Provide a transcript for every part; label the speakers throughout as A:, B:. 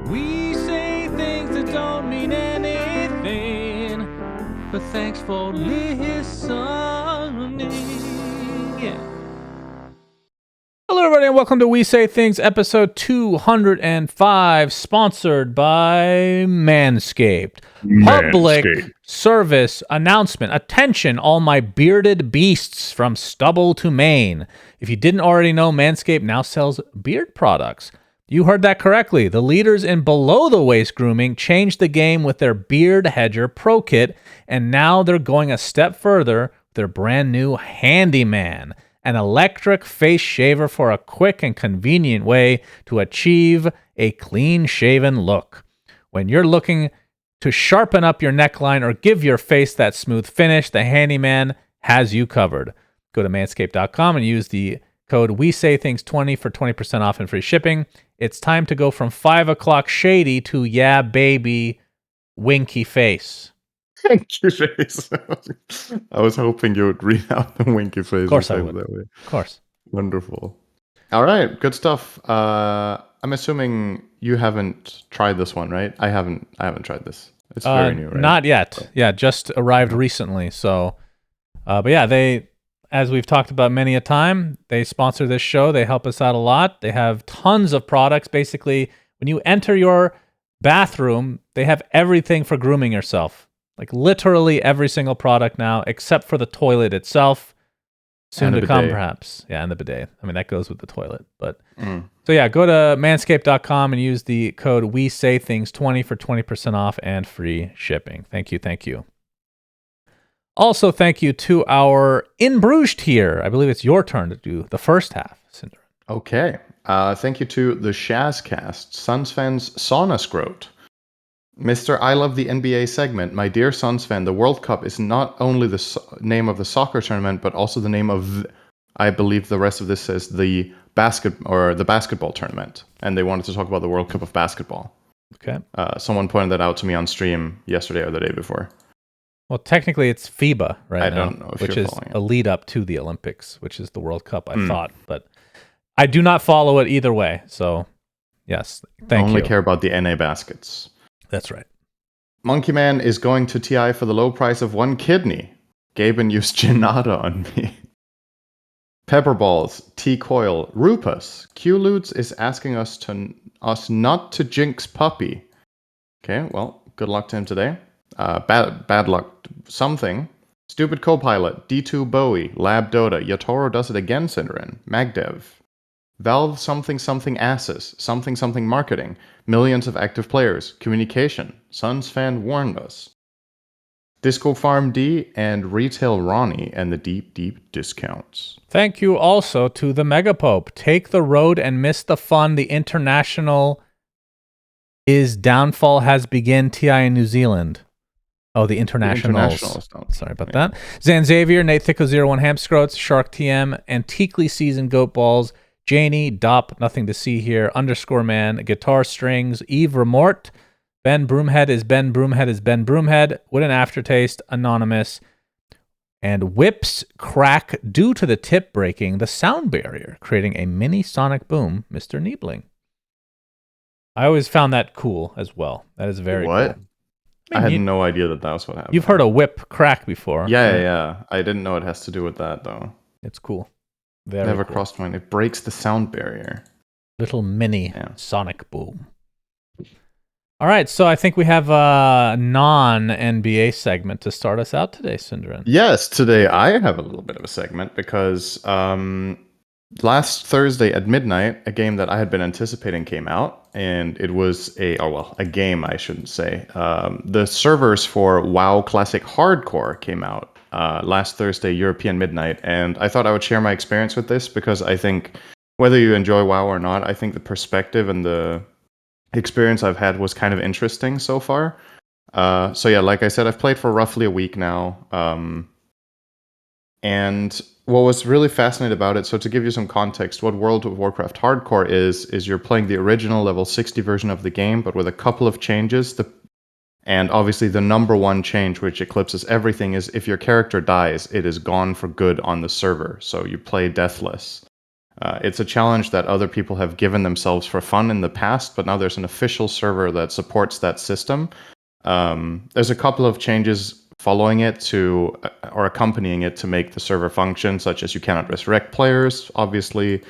A: We say things that don't mean anything, but thanks for listening. Yeah. Hello, everybody, and welcome to We Say Things, episode 205, sponsored by Manscaped. Public service announcement. Attention, all my bearded beasts from stubble to mane. If you didn't already know, Manscaped now sells beard products. You heard that correctly. The leaders in below-the-waist grooming changed the game with their Beard Hedger Pro Kit, and now they're going a step further with their brand new Handyman, an electric face shaver for a quick and convenient way to achieve a clean-shaven look. When you're looking to sharpen up your neckline or give your face that smooth finish, the Handyman has you covered. Go to manscaped.com and use the code WeSayThings20 for 20% off and free shipping. It's time to go from 5 o'clock shady to yeah, baby, winky face.
B: Winky face. I was hoping you would read out the winky face.
A: Of course I would.
B: That way.
A: Of course.
B: Wonderful. All right, good stuff. I'm assuming you haven't tried this one, right? I haven't tried this. It's very new, right?
A: Not yet. Yeah, just arrived recently. So, but yeah, they, as we've talked about many a time, they sponsor this show. They help us out a lot. They have tons of products. Basically, when you enter your bathroom, they have everything for grooming yourself. Like literally every single product now, except for the toilet itself. Soon to come, perhaps. Yeah, and the bidet. I mean, that goes with the toilet. But so yeah, go to manscaped.com and use the code WeSayThings20 for 20% off and free shipping. Thank you. Thank you. Also, thank you to our In Bruges tier. I believe it's your turn to do the first half, Cinder.
B: Okay. Thank you to the Shazcast, Suns fans Sauna Scrote. Mr. I Love the NBA segment. My dear Suns fan, the World Cup is not only the name of the soccer tournament, but also the name of, I believe the rest of this says, the basketball tournament. And they wanted to talk about the World Cup of basketball.
A: Okay.
B: Someone pointed that out to me on stream yesterday or the day before.
A: Well, technically it's FIBA right now,
B: don't know if
A: which
B: you're
A: is
B: following
A: a lead up to the Olympics, which is the World Cup, I thought. But I do not follow it either way. So, yes, thank you.
B: I only care about the NA baskets.
A: That's right.
B: Monkey Man is going to TI for the low price of 1 kidney. Gaben used Genada on me. Pepperballs, T-Coil, Rupus. Q-Lutes is asking us not to jinx Puppy. Okay, well, good luck to him today. Bad luck something. Stupid Copilot, D2 Bowie, Lab Dota, Yatoro does it again, Cinderin, Magdev. Valve something asses, something marketing, millions of active players, communication, Suns fan warned us. Disco Farm D and Retail Ronnie and the deep discounts.
A: Thank you also to the Megapope. Take the road and miss the fun. The international is downfall has begun. TI in New Zealand. Oh, the internationals. Sorry about that. Zan Xavier, Nate Thicko01, Hamscroats, Shark TM, Antiquely Seasoned Goat Balls, Janie, Dop, Nothing to See Here, Underscore Man, Guitar Strings, Eve Remort, Ben Broomhead is Ben Broomhead, What an Aftertaste, Anonymous, and Whips Crack due to the tip breaking the sound barrier, creating a mini sonic boom, Mr. Niebling. I always found that cool as well. That is very cool.
B: I had no idea that was what happened.
A: You've heard a whip crack before.
B: Yeah. I didn't know it has to do with that, though.
A: It's cool.
B: Never crossed mine. It breaks the sound barrier.
A: Little mini sonic boom. All right, so I think we have a non-NBA segment to start us out today, Cinderin.
B: Yes, today I have a little bit of a segment because last Thursday at midnight, a game that I had been anticipating came out, and it was a game, I shouldn't say. The servers for WoW Classic Hardcore came out last Thursday, European midnight, and I thought I would share my experience with this because I think whether you enjoy WoW or not, I think the perspective and the experience I've had was kind of interesting so far. So yeah, like I said, I've played for roughly a week now. And what was really fascinating about it, so to give you some context, what World of Warcraft Hardcore is you're playing the original level 60 version of the game, but with a couple of changes. And obviously the number one change, which eclipses everything, is if your character dies, it is gone for good on the server. So you play deathless. It's a challenge that other people have given themselves for fun in the past, but now there's an official server that supports that system. There's a couple of changes following it or accompanying it to make the server function, such as you cannot resurrect players, obviously,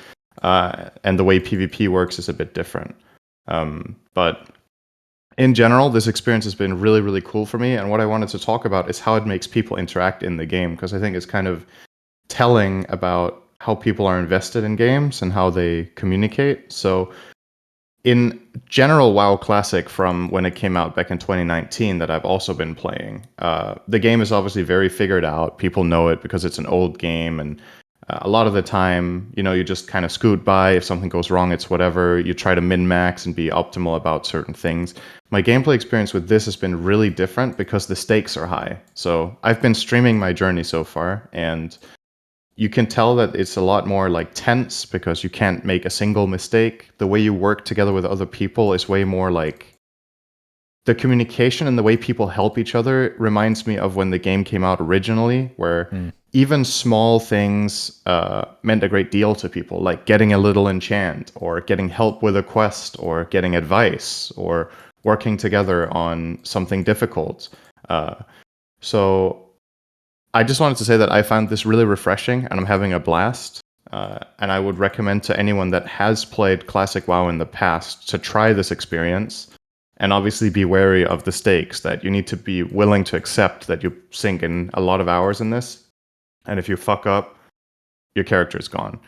B: and the way PvP works is a bit different. But in general, this experience has been really, really cool for me. And what I wanted to talk about is how it makes people interact in the game, because I think it's kind of telling about how people are invested in games and how they communicate. So in general, WoW Classic, from when it came out back in 2019, that I've also been playing, the game is obviously very figured out. People know it because it's an old game, and a lot of the time, you just kind of scoot by. If something goes wrong, it's whatever. You try to min-max and be optimal about certain things. My gameplay experience with this has been really different because the stakes are high. So I've been streaming my journey so far, and you can tell that it's a lot more like tense because you can't make a single mistake. The way you work together with other people is way more like the communication and the way people help each other reminds me of when the game came out originally, where even small things meant a great deal to people, like getting a little enchant or getting help with a quest or getting advice or working together on something difficult. So I just wanted to say that I found this really refreshing and I'm having a blast. And I would recommend to anyone that has played Classic WoW in the past to try this experience. And obviously be wary of the stakes, that you need to be willing to accept that you sink in a lot of hours in this. And if you fuck up, your character is gone.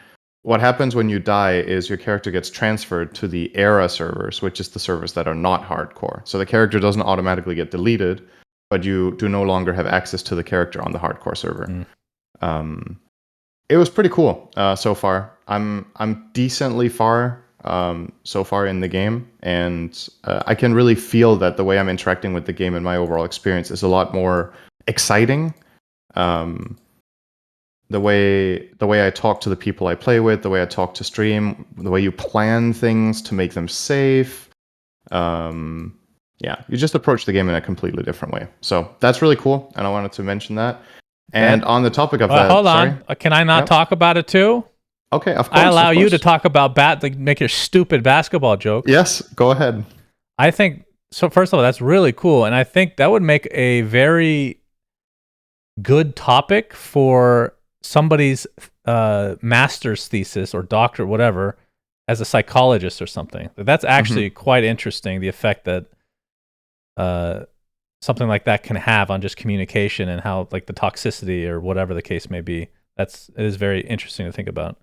B: What happens when you die is your character gets transferred to the era servers, which is the servers that are not hardcore. So the character doesn't automatically get deleted, but you do no longer have access to the character on the hardcore server. It was pretty cool so far. I'm decently far so far in the game, and I can really feel that the way I'm interacting with the game and my overall experience is a lot more exciting. The way I talk to the people I play with, the way I talk to stream, the way you plan things to make them safe. Yeah, you just approach the game in a completely different way. So that's really cool, and I wanted to mention that. And on the topic of that,
A: hold on. Can I not talk about it too?
B: Okay, of course.
A: I allow you to talk about make your stupid basketball joke.
B: Yes, go ahead.
A: I think so. First of all, that's really cool, and I think that would make a very good topic for somebody's master's thesis or doctorate, whatever, as a psychologist or something. That's actually quite interesting. The effect that something like that can have on just communication and how, like, the toxicity or whatever the case may be. It is very interesting to think about.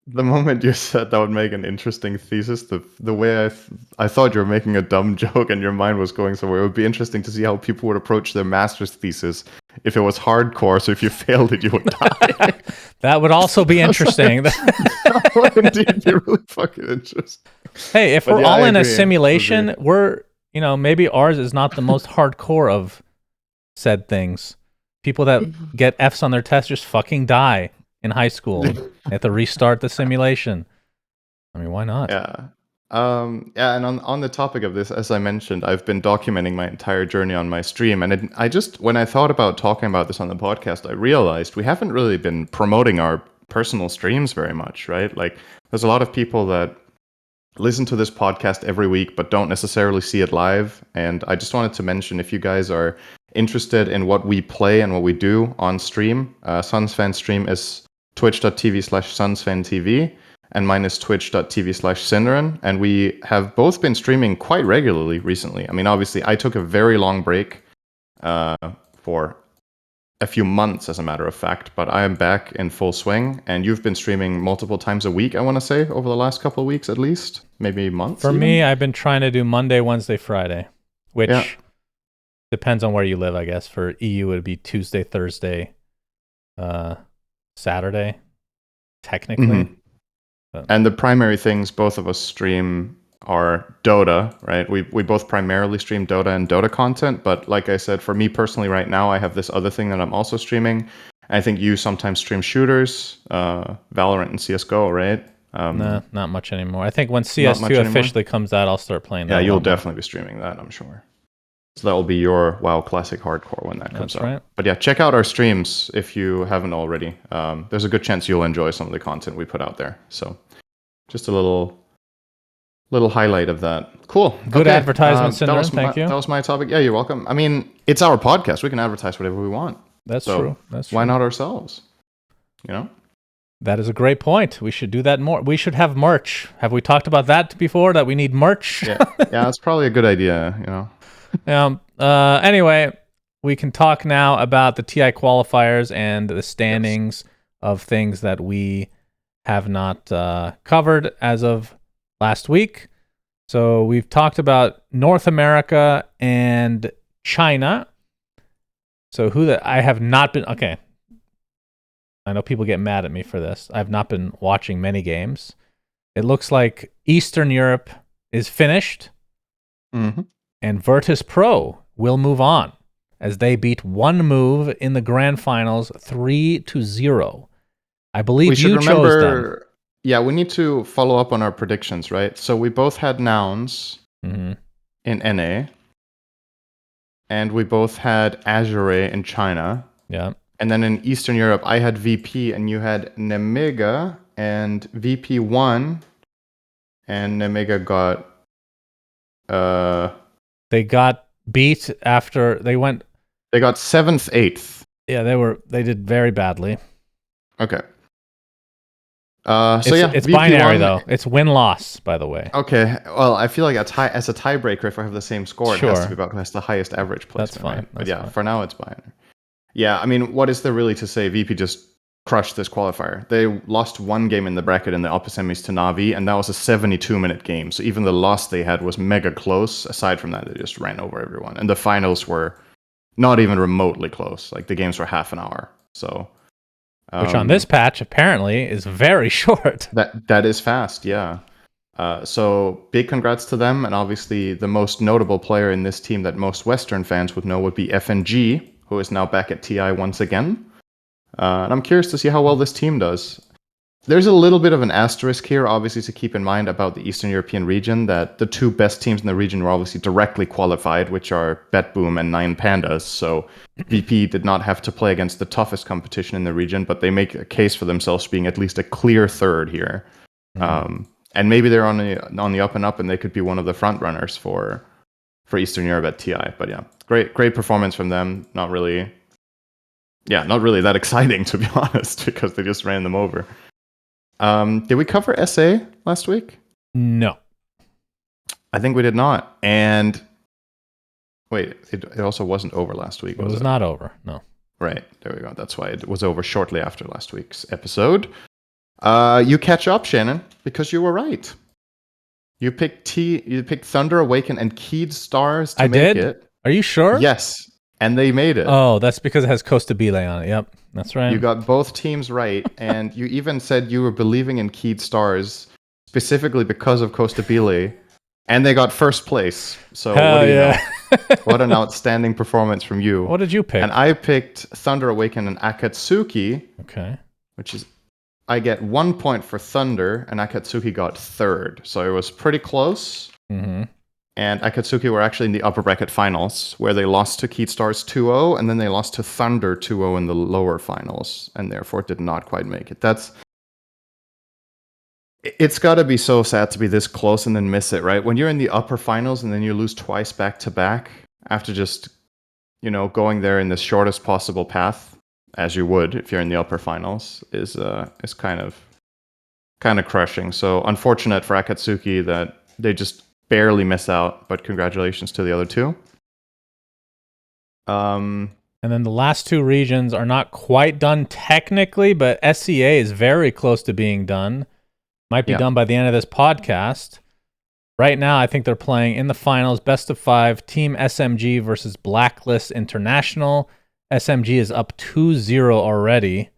B: The moment you said that would make an interesting thesis, the way I thought you were making a dumb joke and your mind was going somewhere, it would be interesting to see how people would approach their master's thesis if it was hardcore. So if you failed it, you would die.
A: That would also be interesting.
B: That would indeed be really fucking interesting.
A: Hey, if we're all in a simulation, maybe ours is not the most hardcore of said things. People that get Fs on their tests just fucking die in high school. They have to restart the simulation. I mean, why not?
B: Yeah. And on the topic of this, as I mentioned, I've been documenting my entire journey on my stream. And when I thought about talking about this on the podcast, I realized we haven't really been promoting our personal streams very much, right? Like, there's a lot of people that listen to this podcast every week, but don't necessarily see it live. And I just wanted to mention, if you guys are interested in what we play and what we do on stream, SunsFan stream is twitch.tv/SunsFanTV, and mine is twitch.tv/Synderen. And we have both been streaming quite regularly recently. I mean, obviously, I took a very long break for a few months, as a matter of fact, but I am back in full swing, and you've been streaming multiple times a week, I want to say, over the last couple of weeks at least, maybe months.
A: For me, I've been trying to do Monday, Wednesday, Friday, which depends on where you live, I guess. For EU, it would be Tuesday, Thursday, Saturday, technically.
B: And the primary things both of us stream are Dota, right? We both primarily stream Dota and Dota content, but like I said, for me personally right now, I have this other thing that I'm also streaming. I think you sometimes stream shooters, Valorant and CSGO, right?
A: No, not much anymore. I think when CS2 officially comes out, I'll start playing that.
B: Yeah, you'll definitely be streaming that, I'm sure. So that will be your WoW Classic Hardcore when that comes
A: That's
B: out.
A: right.
B: But yeah, check out our streams if you haven't already. There's a good chance you'll enjoy some of the content we put out there. So just a little highlight of that. Cool.
A: Good
B: Okay.
A: advertisement, Synderen. Thank you.
B: That was my topic. Yeah, you're welcome. I mean, it's our podcast. We can advertise whatever we want.
A: That's
B: So
A: true. That's true.
B: why not ourselves? You know?
A: That is a great point. We should do that more. We should have merch. Have we talked about that before? That we need merch?
B: Yeah, that's probably a good idea, you know?
A: Anyway, we can talk now about the TI qualifiers and the standings of things that we have not covered as of last week. So we've talked about North America and China. So I have not been... Okay. I know people get mad at me for this. I've not been watching many games. It looks like Eastern Europe is finished.
B: Mm-hmm.
A: And Virtus Pro will move on as they beat one move in the grand finals 3-0. I believe you chose them.
B: Yeah, we need to follow up on our predictions, right? So we both had Nouns in NA, and we both had Azure in China.
A: Yeah.
B: And then in Eastern Europe, I had VP and you had Nemega, and VP won, and Nemega got...
A: They got beat after they went...
B: They got 7th, 8th.
A: Yeah, they did very badly.
B: Okay.
A: It's binary though. It's win-loss, by the way.
B: Okay. Well, I feel like as a tiebreaker, if I have the same score, it has to be about who has the highest average placement.
A: That's fine.
B: Right? But yeah, for now it's binary. Yeah, I mean, what is there really to say? VP just crushed this qualifier. They lost one game in the bracket in the upper semis to Navi, and that was a 72-minute game. So even the loss they had was mega close. Aside from that, they just ran over everyone. And the finals were not even remotely close. Like, the games were half an hour. So...
A: which on this patch, apparently, is very short.
B: That is fast, yeah. So big congrats to them. And obviously, the most notable player in this team that most Western fans would know would be FNG, who is now back at TI once again. And I'm curious to see how well this team does. There's a little bit of an asterisk here, obviously, to keep in mind about the Eastern European region, that the two best teams in the region were obviously directly qualified, which are BetBoom and Nine Pandas. So VP did not have to play against the toughest competition in the region, but they make a case for themselves being at least a clear third here. Mm-hmm. And maybe they're on the up and up, and they could be one of the front runners for Eastern Europe at TI. But yeah, great performance from them. Not really that exciting, to be honest, because they just ran them over. Did we cover SA last week?
A: No.
B: I think we did not. And wait, it also wasn't over last week, was it?
A: It was not over, no.
B: Right, there we go. That's why it was over shortly after last week's episode. You catch up, Shannon, because you were right. You picked Thunder Awaken and Keyed Stars to make it.
A: Are you sure?
B: Yes, and they made it.
A: Oh, that's because it has Costa Bile on it. Yep. That's right.
B: You got both teams right, and you even said you were believing in Keyed Stars specifically because of Costa Bile, and they got first place. So what do you know? What an outstanding performance from you.
A: What did you pick?
B: And I picked Thunder Awaken and Akatsuki.
A: Okay.
B: Which is, I get 1 point for Thunder, and Akatsuki got third. So it was pretty close.
A: Mm-hmm.
B: And Akatsuki were actually in the upper bracket finals, where they lost to Keyed Stars 2-0, and then they lost to Thunder 2-0 in the lower finals, and therefore did not quite make it. It's got to be so sad to be this close and then miss it, right? When you're in the upper finals and then you lose twice back to back after just, going there in the shortest possible path, as you would if you're in the upper finals, is kind of crushing. So unfortunate for Akatsuki that they just barely miss out, but congratulations to the other two.
A: And then the last two regions are not quite done technically, but SCA is very close to being done. Might be done by the end of this podcast. Right now, I think they're playing in the finals, best of 5, Team SMG versus Blacklist International. SMG is up 2-0 already.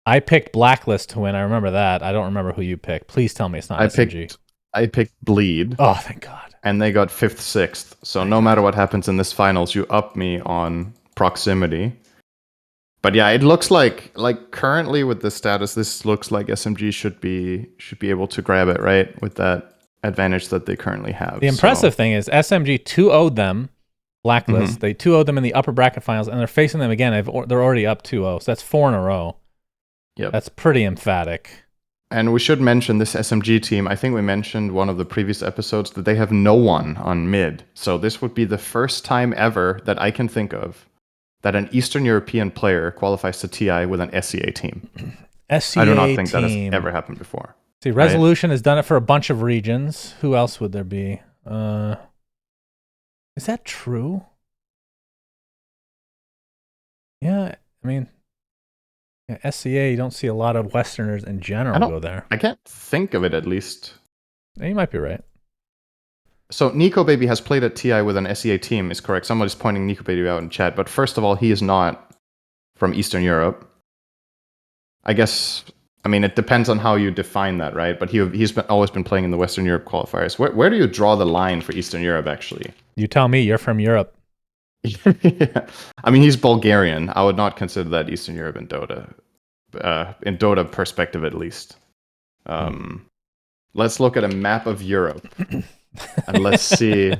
A: I picked Blacklist to win. I remember that. I don't remember who you picked. Please tell me it's not SMG.
B: I picked Bleed.
A: Oh, thank God.
B: And they got 5th, 6th. So no matter what happens in this finals, you up me on proximity. But yeah, it looks like currently with the status, this looks like SMG should be able to grab it, right? With that advantage that they currently have.
A: The impressive thing is SMG 2-0'd them Blacklist.
B: Mhm.
A: They 2-0'd them in the upper bracket finals, and they're facing them again. They're already up 2-0, so that's 4 in a row.
B: Yep.
A: That's pretty emphatic.
B: And we should mention this SMG team. I think we mentioned one of the previous episodes that they have no one on mid. So this would be the first time ever that I can think of that an Eastern European player qualifies to TI with an SEA team.
A: SEA
B: I do not think
A: team.
B: that has ever happened before.
A: See, Resolution has done it for a bunch of regions. Who else would there be? Is that true? Yeah, I mean, SCA, you don't see a lot of Westerners in general go there.
B: I can't think of it, at least.
A: Yeah, you might be right.
B: So Nico Baby has played at TI with an SEA team, is correct. Somebody's pointing Nico Baby out in chat. But first of all, he is not from Eastern Europe. I guess, I mean, it depends on how you define that, right? But he's always been playing in the Western Europe qualifiers. Where do you draw the line for Eastern Europe, actually?
A: You tell me. You're from Europe.
B: Yeah. I mean, he's Bulgarian. I would not consider that Eastern Europe in Dota. In Dota perspective, at least. Let's look at a map of Europe. And let's see.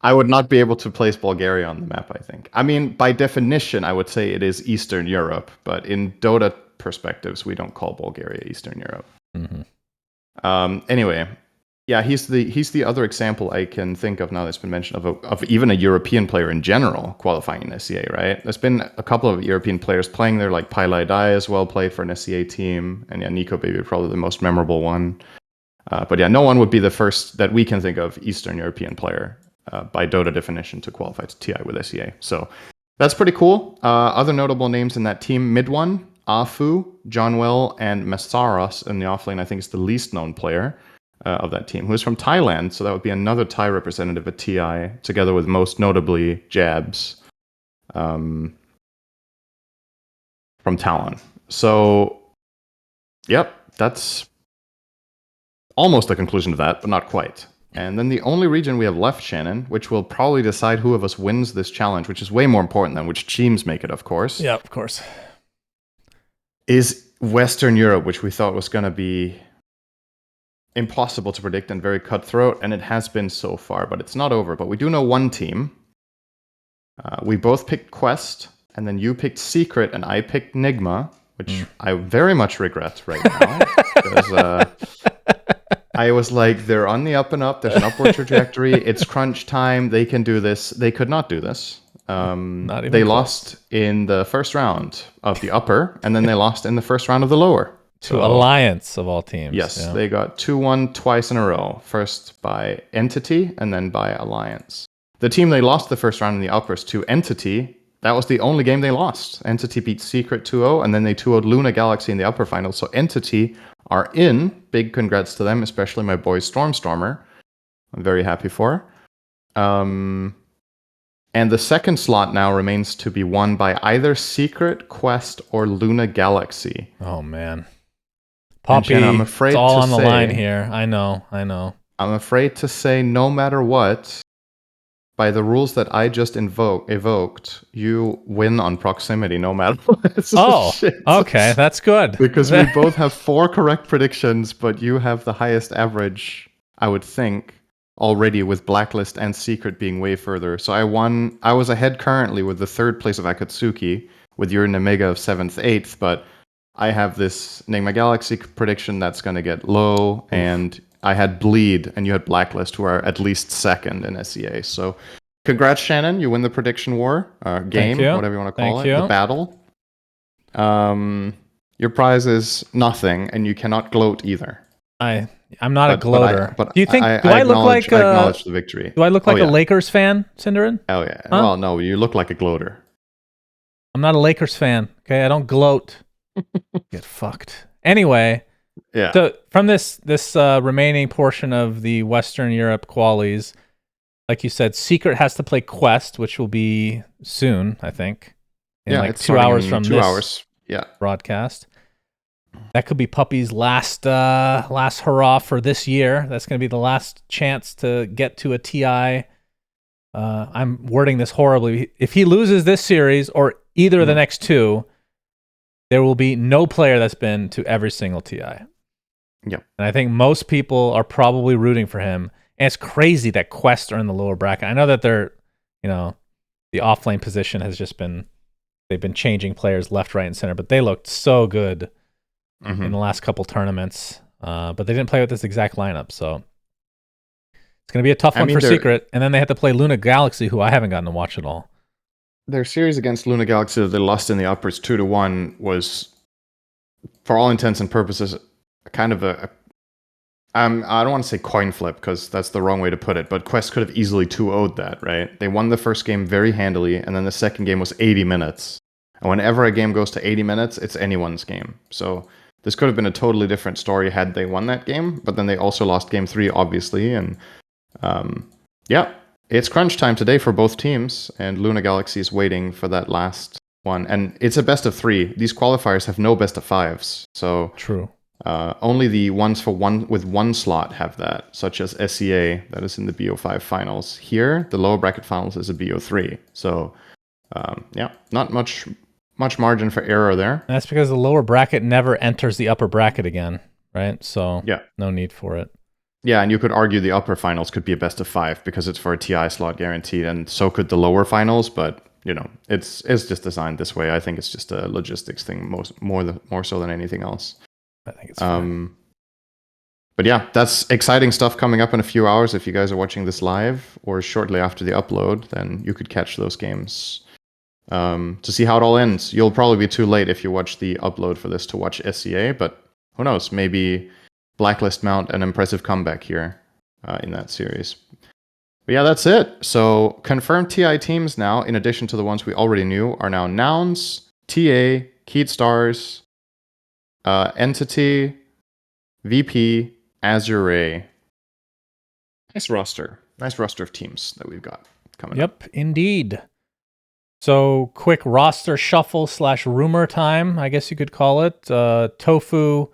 B: I would not be able to place Bulgaria on the map, I think. I mean, by definition, I would say it is Eastern Europe. But in Dota perspectives, we don't call Bulgaria Eastern Europe.
A: Mm-hmm.
B: Anyway, yeah, he's the other example I can think of now that's been mentioned of even a European player in general qualifying in SCA, right? There's been a couple of European players playing there, like Pylai Dai as well played for an SCA team, and yeah, Nico Baby probably the most memorable one. But yeah, no one would be the first that we can think of Eastern European player by Dota definition to qualify to TI with SCA. So that's pretty cool. Other notable names in that team, mid one, Afu, Johnwell, and Masaros in the offlane, I think is the least known player of that team, who is from Thailand. So that would be another Thai representative at TI, together with most notably Jabs from Talon. So, yep, that's almost a conclusion to that, but not quite. And then the only region we have left, Shannon, which will probably decide who of us wins this challenge, which is way more important than which teams make it, of course.
A: Yeah, of course.
B: Is Western Europe, which we thought was going to be impossible to predict and very cutthroat, and it has been so far, but it's not over. But we do know one team. We both picked Quest, and then you picked Secret, and I picked Nigma, which I very much regret right now. Because I was like, they're on the up and up. There's an upward trajectory. It's crunch time. They can do this. They could not do this. They lost in the first round of the upper, and then they lost in the first round of the lower.
A: To Alliance, of all teams.
B: Yes,
A: yeah.
B: They got 2-1 twice in a row. First by Entity, and then by Alliance. The team they lost the first round in the uppers to, Entity, that was the only game they lost. Entity beat Secret 2-0, and then they 2-0'd Luna Galaxy in the upper final. So Entity are in. Big congrats to them, especially my boy Stormstormer. I'm very happy for. And the second slot now remains to be won by either Secret, Quest, or Luna Galaxy.
A: Oh, man. Poppy,
B: Jenna, I'm afraid
A: it's all
B: to
A: on the
B: say,
A: line here. I know.
B: I'm afraid to say no matter what, by the rules that I just evoked, you win on proximity no matter what.
A: Okay, that's good.
B: Because we both have 4 correct predictions, but you have the highest average, I would think, already with Blacklist and Secret being way further. So I won. I was ahead currently with the 3rd place of Akatsuki, with your Nemega of 7th, 8th, but I have this Nigma Galaxy prediction that's going to get low, and I had Bleed, and you had Blacklist, who are at least 2nd in SEA. So congrats, Shannon. You win the prediction war, game, whatever you want to call it, the battle. Your prize is nothing, and you cannot gloat either.
A: I'm not a gloater.
B: But
A: do you think?
B: I
A: do I look like?
B: I acknowledge the victory.
A: Do I look like a Lakers fan, Cinderin?
B: Oh yeah.
A: Huh?
B: Well, no, you look like a gloater.
A: I'm not a Lakers fan. Okay, I don't gloat. Get fucked. Anyway.
B: Yeah.
A: So from this remaining portion of the Western Europe qualies, like you said, Secret has to play Quest, which will be soon, I think. In like 2 hours from this broadcast. That could be Puppy's last hurrah for this year. That's going to be the last chance to get to a TI. I'm wording this horribly. If he loses this series or either of the next 2, there will be no player that's been to every single TI.
B: Yep.
A: And I think most people are probably rooting for him. And it's crazy that Quest are in the lower bracket. I know that they're, the off-lane position has just been, they've been changing players left, right, and center, but they looked so good in the last couple tournaments. But they didn't play with this exact lineup, so it's going to be a tough one for Secret. And then they had to play Luna Galaxy, who I haven't gotten to watch at all.
B: Their series against Luna Galaxy that they lost in the uppers 2-1 was, for all intents and purposes, kind of I don't want to say coin flip because that's the wrong way to put it, but Quest could have easily 2-0'd that, right? They won the first game very handily, and then the second game was 80 minutes. And whenever a game goes to 80 minutes, it's anyone's game. So this could have been a totally different story had they won that game, but then they also lost game 3, obviously, and yeah, it's crunch time today for both teams, and Luna Galaxy is waiting for that last one. And it's a best of 3. These qualifiers have no best of 5s, so
A: true.
B: Only the ones with one slot have that, such as SEA, that is in the BO5 finals. Here, the lower bracket finals is a BO3. So, yeah, not much margin for error there.
A: And that's because the lower bracket never enters the upper bracket again, right? So,
B: yeah,
A: no need for it.
B: Yeah, and you could argue the upper finals could be a best of 5 because it's for a TI slot guaranteed, and so could the lower finals. But it's just designed this way. I think it's just a logistics thing, more so than anything else.
A: I think it's fine.
B: But yeah, that's exciting stuff coming up in a few hours. If you guys are watching this live or shortly after the upload, then you could catch those games to see how it all ends. You'll probably be too late if you watch the upload for this to watch SEA, but who knows? Maybe Blacklist mount an impressive comeback here in that series. But yeah, that's it. So confirmed TI teams now, in addition to the ones we already knew, are now Nouns, TA, Keyed Stars, Entity, VP, Azure. Nice roster of teams that we've got coming up.
A: Yep, indeed. So quick roster shuffle / rumor time, I guess you could call it. Tofu,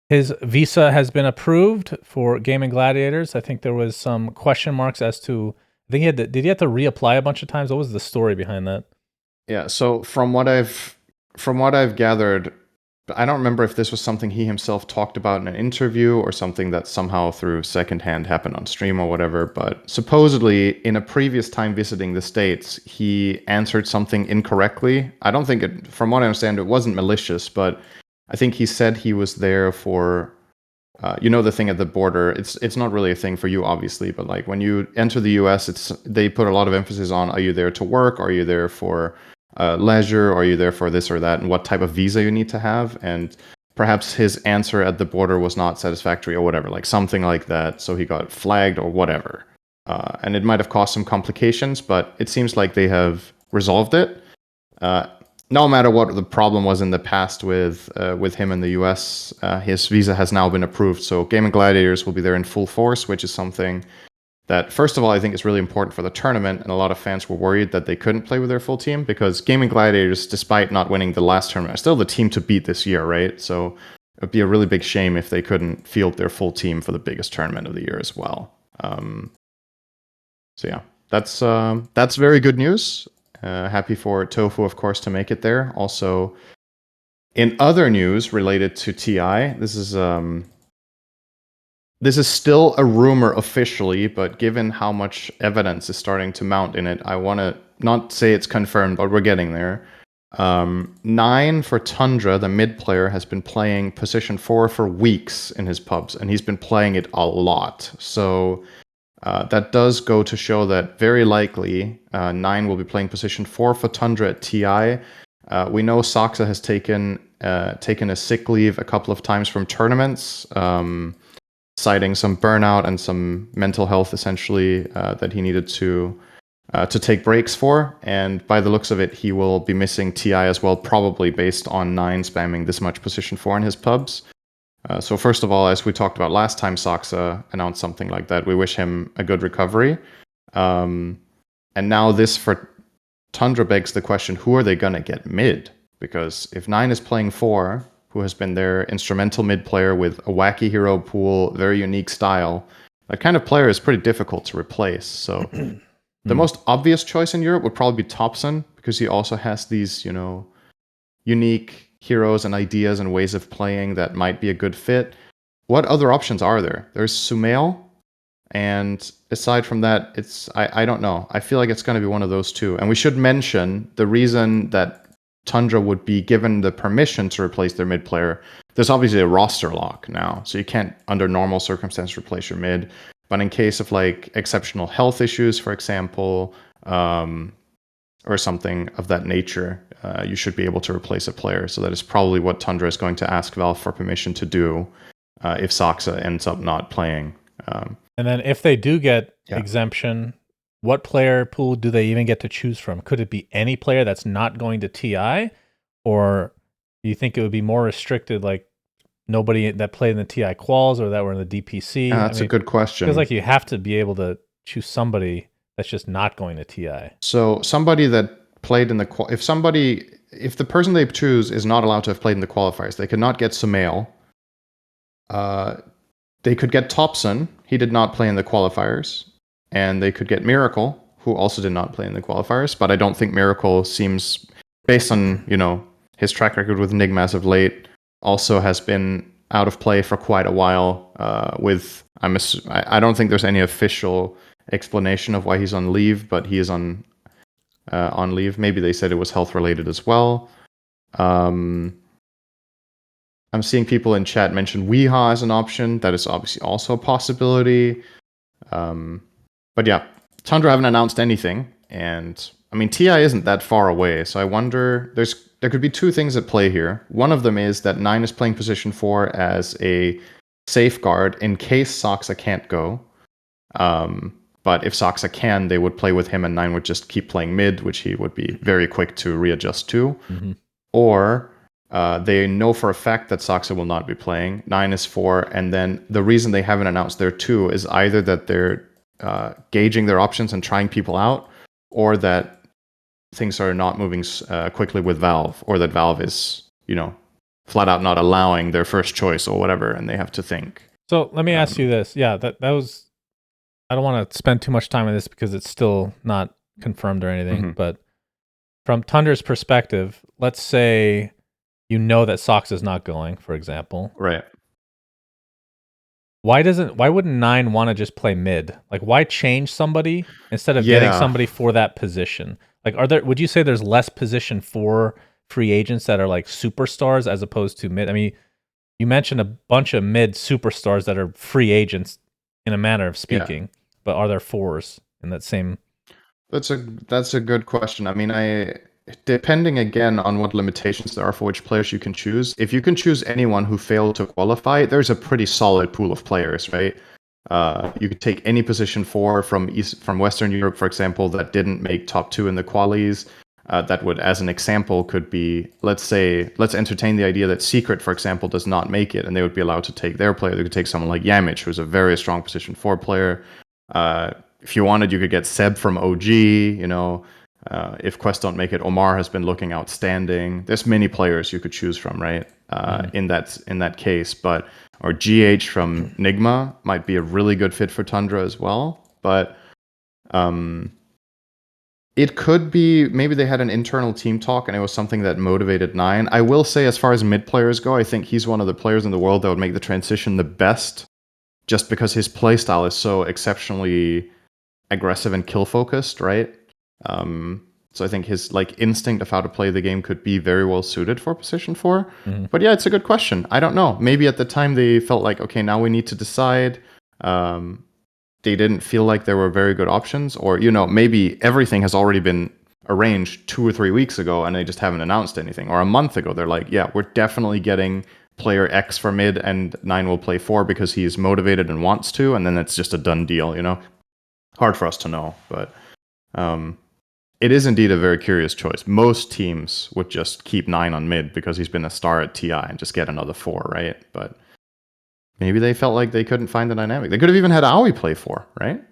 A: his visa has been approved for Gaming Gladiators. I think there was some question marks as to, did he have to reapply a bunch of times? What was the story behind that?
B: Yeah, so from what I've gathered, I don't remember if this was something he himself talked about in an interview or something that somehow through secondhand happened on stream or whatever, but supposedly in a previous time visiting the States, he answered something incorrectly. I don't think from what I understand, it wasn't malicious, but I think he said he was there for, the thing at the border. It's not really a thing for you, obviously, but like when you enter the US, they put a lot of emphasis on, are you there to work? Are you there for leisure, or are you there for this or that, and what type of visa you need to have? And perhaps his answer at the border was not satisfactory or whatever, like something like that, so he got flagged or whatever. And it might have caused some complications, but it seems like they have resolved it. No matter what the problem was in the past with him in the US, his visa has now been approved, so Gaming Gladiators will be there in full force, which is something that, first of all, I think is really important for the tournament, and a lot of fans were worried that they couldn't play with their full team, because Gaming Gladiators, despite not winning the last tournament, are still the team to beat this year, right? So it'd be a really big shame if they couldn't field their full team for the biggest tournament of the year as well. So yeah, that's very good news. Happy for Tofu, of course, to make it there. Also, in other news related to TI, this is still a rumor officially, but given how much evidence is starting to mount in it, I want to not say it's confirmed, but we're getting there. 9 for Tundra, the mid player, has been playing position 4 for weeks in his pubs, and he's been playing it a lot. So that does go to show that very likely 9 will be playing position 4 for Tundra at TI. We know Saxa has taken a sick leave a couple of times from tournaments, citing some burnout and some mental health, essentially, that he needed to take breaks for. And by the looks of it, he will be missing TI as well, probably based on 9 spamming this much position 4 in his pubs. So first of all, as we talked about last time Saxa announced something like that, we wish him a good recovery. And now this for Tundra begs the question, who are they going to get mid? Because if 9 is playing 4, who has been their instrumental mid player with a wacky hero pool, very unique style, that kind of player is pretty difficult to replace. So the most obvious choice in Europe would probably be Thompson, because he also has these, unique heroes and ideas and ways of playing that might be a good fit. What other options are there? There's Sumail, And aside from that, I don't know. I feel like it's going to be one of those two. And we should mention the reason that Tundra would be given the permission to replace their mid player. There's obviously a roster lock now, so you can't, under normal circumstances, replace your mid. But in case of like exceptional health issues, for example, or something of that nature, you should be able to replace a player. So that is probably what Tundra is going to ask Valve for permission to do if Saksa ends up not playing.
A: And then if they do get
B: Yeah.
A: exemption, what player pool do they even get to choose from? Could it be any player that's not going to TI? Or do you think it would be more restricted, like nobody that played in the TI quals or that were in the DPC?
B: That's a good question.
A: It feels like you have to be able to choose somebody that's just not going to TI.
B: So somebody that played in the if the person they choose is not allowed to have played in the qualifiers, they cannot get Sumail. They could get Topson. He did not play in the qualifiers. And they could get Miracle, who also did not play in the qualifiers. But I don't think Miracle seems, based on, his track record with Nigma as of late, also has been out of play for quite a while. I don't think there's any official explanation of why he's on leave, but he is on leave. Maybe they said it was health related as well. I'm seeing people in chat mention Weeha as an option. That is obviously also a possibility. But yeah, Tundra haven't announced anything, and I mean TI isn't that far away, so I wonder there could be two things at play here. One of them is that 9 is playing position 4 as a safeguard in case Saksa can't go. But if Saksa can, they would play with him, and 9 would just keep playing mid, which he would be very quick to readjust to.
A: Mm-hmm.
B: Or they know for a fact that Saksa will not be playing. 9 is 4, and then the reason they haven't announced their 2 is either that they're gauging their options and trying people out, or that things are not moving quickly with Valve, or that Valve is, flat out not allowing their first choice or whatever, and they have to think.
A: So let me ask you this. Yeah, that was... I don't want to spend too much time on this because it's still not confirmed or anything,
B: Mm-hmm.
A: but from Tundra's perspective, let's say you know that Sox is not going, for example.
B: Right.
A: Why wouldn't 9 want to just play mid? Like, why change somebody instead of getting somebody for that position? Like, would you say there's less position for free agents that are like superstars as opposed to mid? I mean, you mentioned a bunch of mid superstars that are free agents in a manner of speaking, but are there 4s in that same?
B: That's a good question. I mean, depending again on what limitations there are for which players you can choose. If you can choose anyone who failed to qualify, there's a pretty solid pool of players, right? You could take any position 4 from Western Europe, for example, that didn't make top 2 in the qualies. That would, as an example, could be, let's entertain the idea that Secret, for example, does not make it, and they would be allowed to take their player. They could take someone like Yamich, who's a very strong position 4 player. If you wanted, you could get Seb from OG, if Quest don't make it, Omar has been looking outstanding. There's many players you could choose from, right? In that case, or GH from Nigma might be a really good fit for Tundra as well. But it could be maybe they had an internal team talk and it was something that motivated 9. I will say, as far as mid players go, I think he's one of the players in the world that would make the transition the best, just because his playstyle is so exceptionally aggressive and kill focused, right? So I think his instinct of how to play the game could be very well suited for position 4.
A: Mm-hmm.
B: But yeah, it's a good question. I don't know. Maybe at the time they felt like, okay, now we need to decide. They didn't feel like there were very good options, or maybe everything has already been arranged 2 or 3 weeks ago and they just haven't announced anything. Or a month ago, they're like, yeah, we're definitely getting player X for mid, and 9 will play 4 because he's motivated and wants to, and then it's just a done deal. Hard for us to know, but it is indeed a very curious choice. Most teams would just keep 9 on mid because he's been a star at TI and just get another 4, right? But maybe they felt like they couldn't find the dynamic. They could have even had Aoi play 4, right?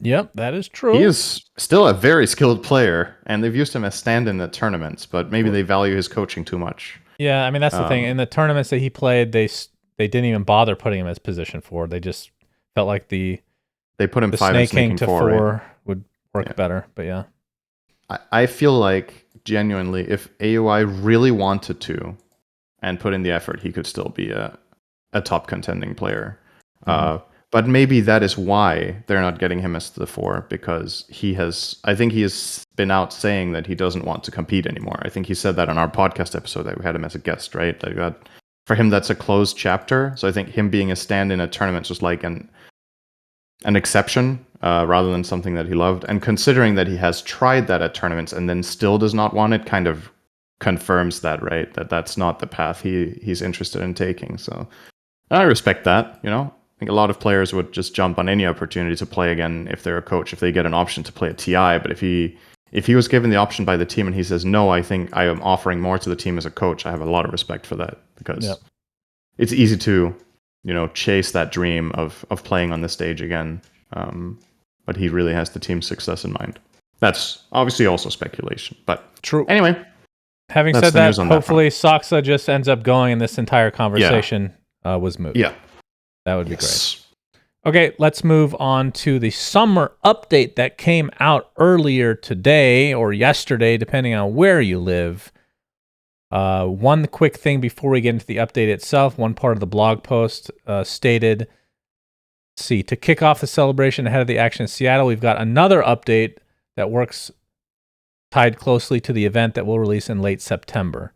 A: Yep, that is true.
B: He is still a very skilled player, and they've used him as stand-in at tournaments, but maybe they value his coaching too much.
A: Yeah, I mean, that's the thing. In the tournaments that he played, they didn't even bother putting him as position 4. They just felt like they
B: put him
A: the
B: 5 and
A: snaking to 4
B: right?
A: would work better, but yeah.
B: I feel like, genuinely, if AUI really wanted to and put in the effort, he could still be a top contending player. Mm-hmm. But maybe that is why they're not getting him as the 4, because I think he has been out saying that he doesn't want to compete anymore. I think he said that on our podcast episode that we had him as a guest, right? For him, that's a closed chapter. So I think him being a stand in a tournament is just like an exception rather than something that he loved. And considering that he has tried that at tournaments and then still does not want it, kind of confirms that, right? That's not the path he's interested in taking. So I respect that, I think a lot of players would just jump on any opportunity to play again if they're a coach, if they get an option to play a TI. But if he was given the option by the team and he says, no, I think I am offering more to the team as a coach, I have a lot of respect for that, because it's easy to, chase that dream of playing on the stage again. But he really has the team's success in mind. That's obviously also speculation, but
A: true.
B: Anyway,
A: having said that, hopefully Saksa just ends up going and this entire conversation was moved.
B: Yeah.
A: That would be great. Okay, let's move on to the summer update that came out earlier today or yesterday, depending on where you live. One quick thing before we get into the update itself, one part of the blog post stated, to kick off the celebration ahead of the action in Seattle, we've got another update that works tied closely to the event that we'll release in late September.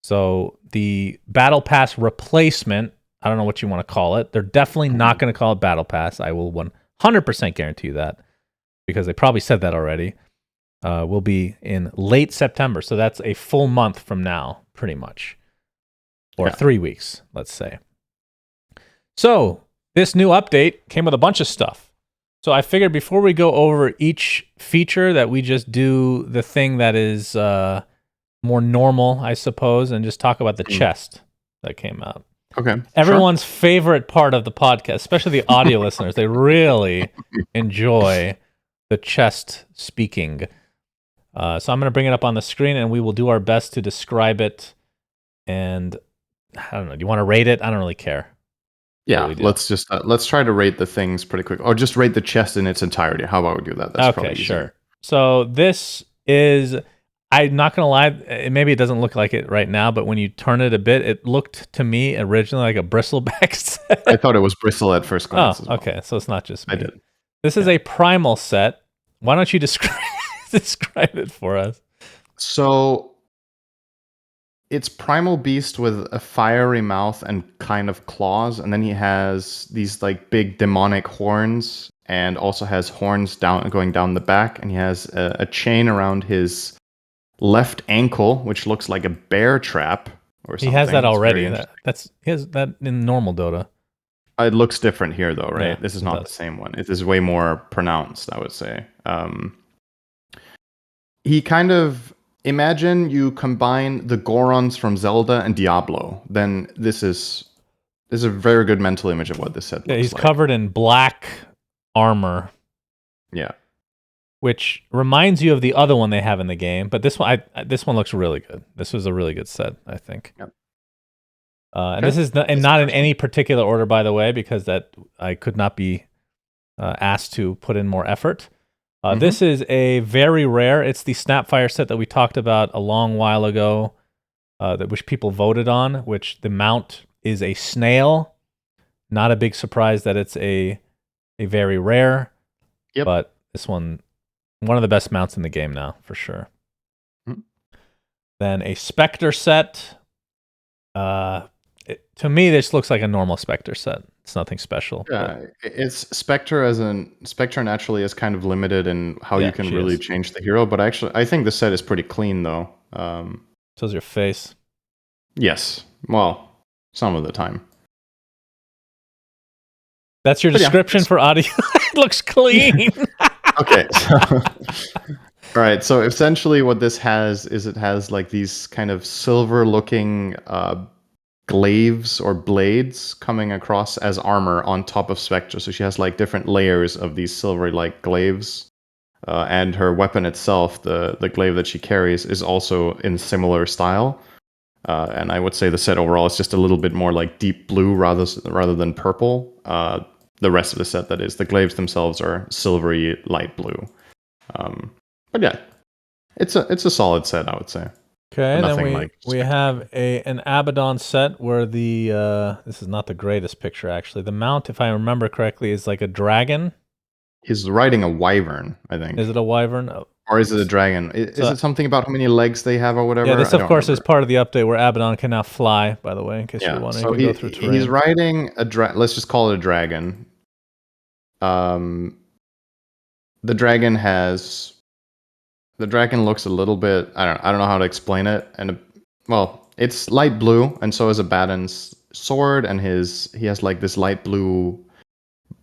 A: So the Battle Pass replacement, I don't know what you want to call it. They're definitely not going to call it Battle Pass. I will 100% guarantee you that, because they probably said that already. Will be in late September. So that's a full month from now, pretty much. Or 3 weeks, let's say. So this new update came with a bunch of stuff. So I figured before we go over each feature that we just do the thing that is more normal, I suppose, and just talk about the chest that came out.
B: Okay.
A: Everyone's favorite part of the podcast, especially the audio listeners, they really enjoy the chest speaking. So I'm going to bring it up on the screen, and we will do our best to describe it. And I don't know. Do you want to rate it? I don't really care.
B: Yeah, let's try to rate the things pretty quick, or just rate the chest in its entirety. How about we do that? That's
A: okay, sure. So this is. I'm not going to lie, maybe it doesn't look like it right now, but when you turn it a bit, it looked to me originally like a bristleback set.
B: I thought it was bristle at first glance.
A: Oh, okay. So it's not just me.
B: I did.
A: This is a primal set. Why don't you describe it for us?
B: So it's Primal Beast with a fiery mouth and kind of claws, and then he has these like big demonic horns, and also has horns going down the back, and he has a chain around his left ankle, which looks like a bear trap or something.
A: He has that already. He has that in normal Dota.
B: It looks different here, though, right?
A: Yeah,
B: this is not the same one. It is way more pronounced, I would say. He kind of... Imagine you combine the Gorons from Zelda and Diablo. Then this is a very good mental image of what this set looks like.
A: He's covered in black armor.
B: Yeah.
A: Which reminds you of the other one they have in the game, but this one looks really good. This was a really good set, I think. Yep. And this is not in any particular order, by the way, because that I could not be asked to put in more effort. This is a very rare. It's the Snapfire set that we talked about a long while ago, which people voted on. Which the mount is a snail. Not a big surprise that it's a very rare. Yep. But this one of the best mounts in the game now, for sure. Mm-hmm. Then a Spectre set. To me, this looks like a normal Spectre set. It's nothing special.
B: Yeah, it's Spectre Spectre naturally is kind of limited in how you can really change the hero, but actually, I think the set is pretty clean, though.
A: So's your face.
B: Yes. Well, some of the time.
A: That's your description for audio. It looks clean.
B: Okay. All right. So essentially, what this has is it has like these kind of silver-looking glaives or blades coming across as armor on top of Spectre. So she has like different layers of these silvery-like glaives, and her weapon itself, the glaive that she carries, is also in similar style. And I would say the set overall is just a little bit more like deep blue rather than purple. The rest of the set, that is, the glaives themselves are silvery light blue. But yeah, it's a solid set, I would say.
A: Okay,
B: but
A: and then
B: nothing
A: we
B: like
A: we have an Abaddon set where the this is not the greatest picture actually. The mount, if I remember correctly, is like a dragon.
B: He's riding a wyvern, I think.
A: Is it a wyvern? Oh,
B: Or is it a dragon? Is
A: so
B: it something about how many legs they have or
A: yeah,
B: whatever?
A: this
B: I
A: of
B: don't
A: course is
B: remember.
A: part of the update where Abaddon can now fly. By the way, in case you're
B: Yeah,
A: wondering,
B: so
A: he can go through
B: he's
A: terrain.
B: riding let's just call it a dragon. Um, the dragon has the dragon looks a little bit I don't know how to explain it well, it's light blue and so is Abaddon's sword and he has like this light blue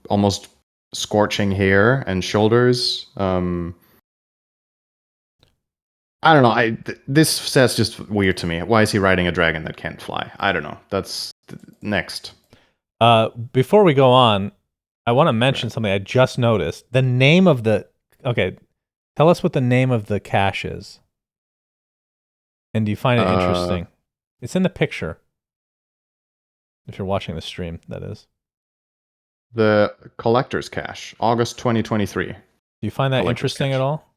B: almost scorching hair and shoulders. I don't know. This says just weird to me. Why is he riding a dragon that can't fly? I don't know. That's next.
A: Before we go on, I want to mention
B: Right.
A: something I just noticed. The name of the okay, tell us what the name of the cache is. And do you find it interesting? It's in the picture. If you're watching the stream, that is.
B: The collector's cache, August 2023.
A: Do you find that
B: Collector's
A: interesting
B: cache.
A: at all?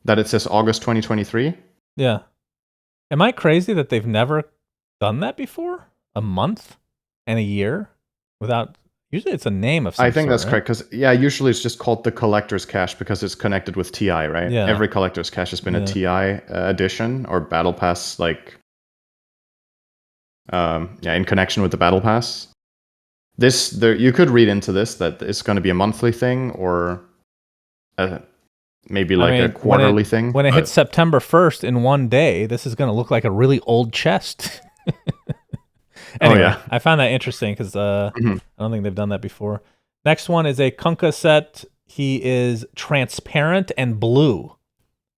B: That it says August 2023?
A: Yeah. Am I crazy that they've never done that before? A month and a year without. Usually it's a name of some
B: I think
A: sort,
B: that's
A: right?
B: correct because usually it's just called the collector's cache because it's connected with TI, right?
A: Yeah.
B: Every collector's cache has been a TI edition or battle pass, like in connection with the battle pass. You could read into this that it's going to be a monthly thing or maybe like a quarterly thing.
A: When it hits September 1st in one day, this is going to look like a really old chest. Anyway, I found that interesting because I don't think they've done that before. Next one is a Kunkka set. He is transparent and blue.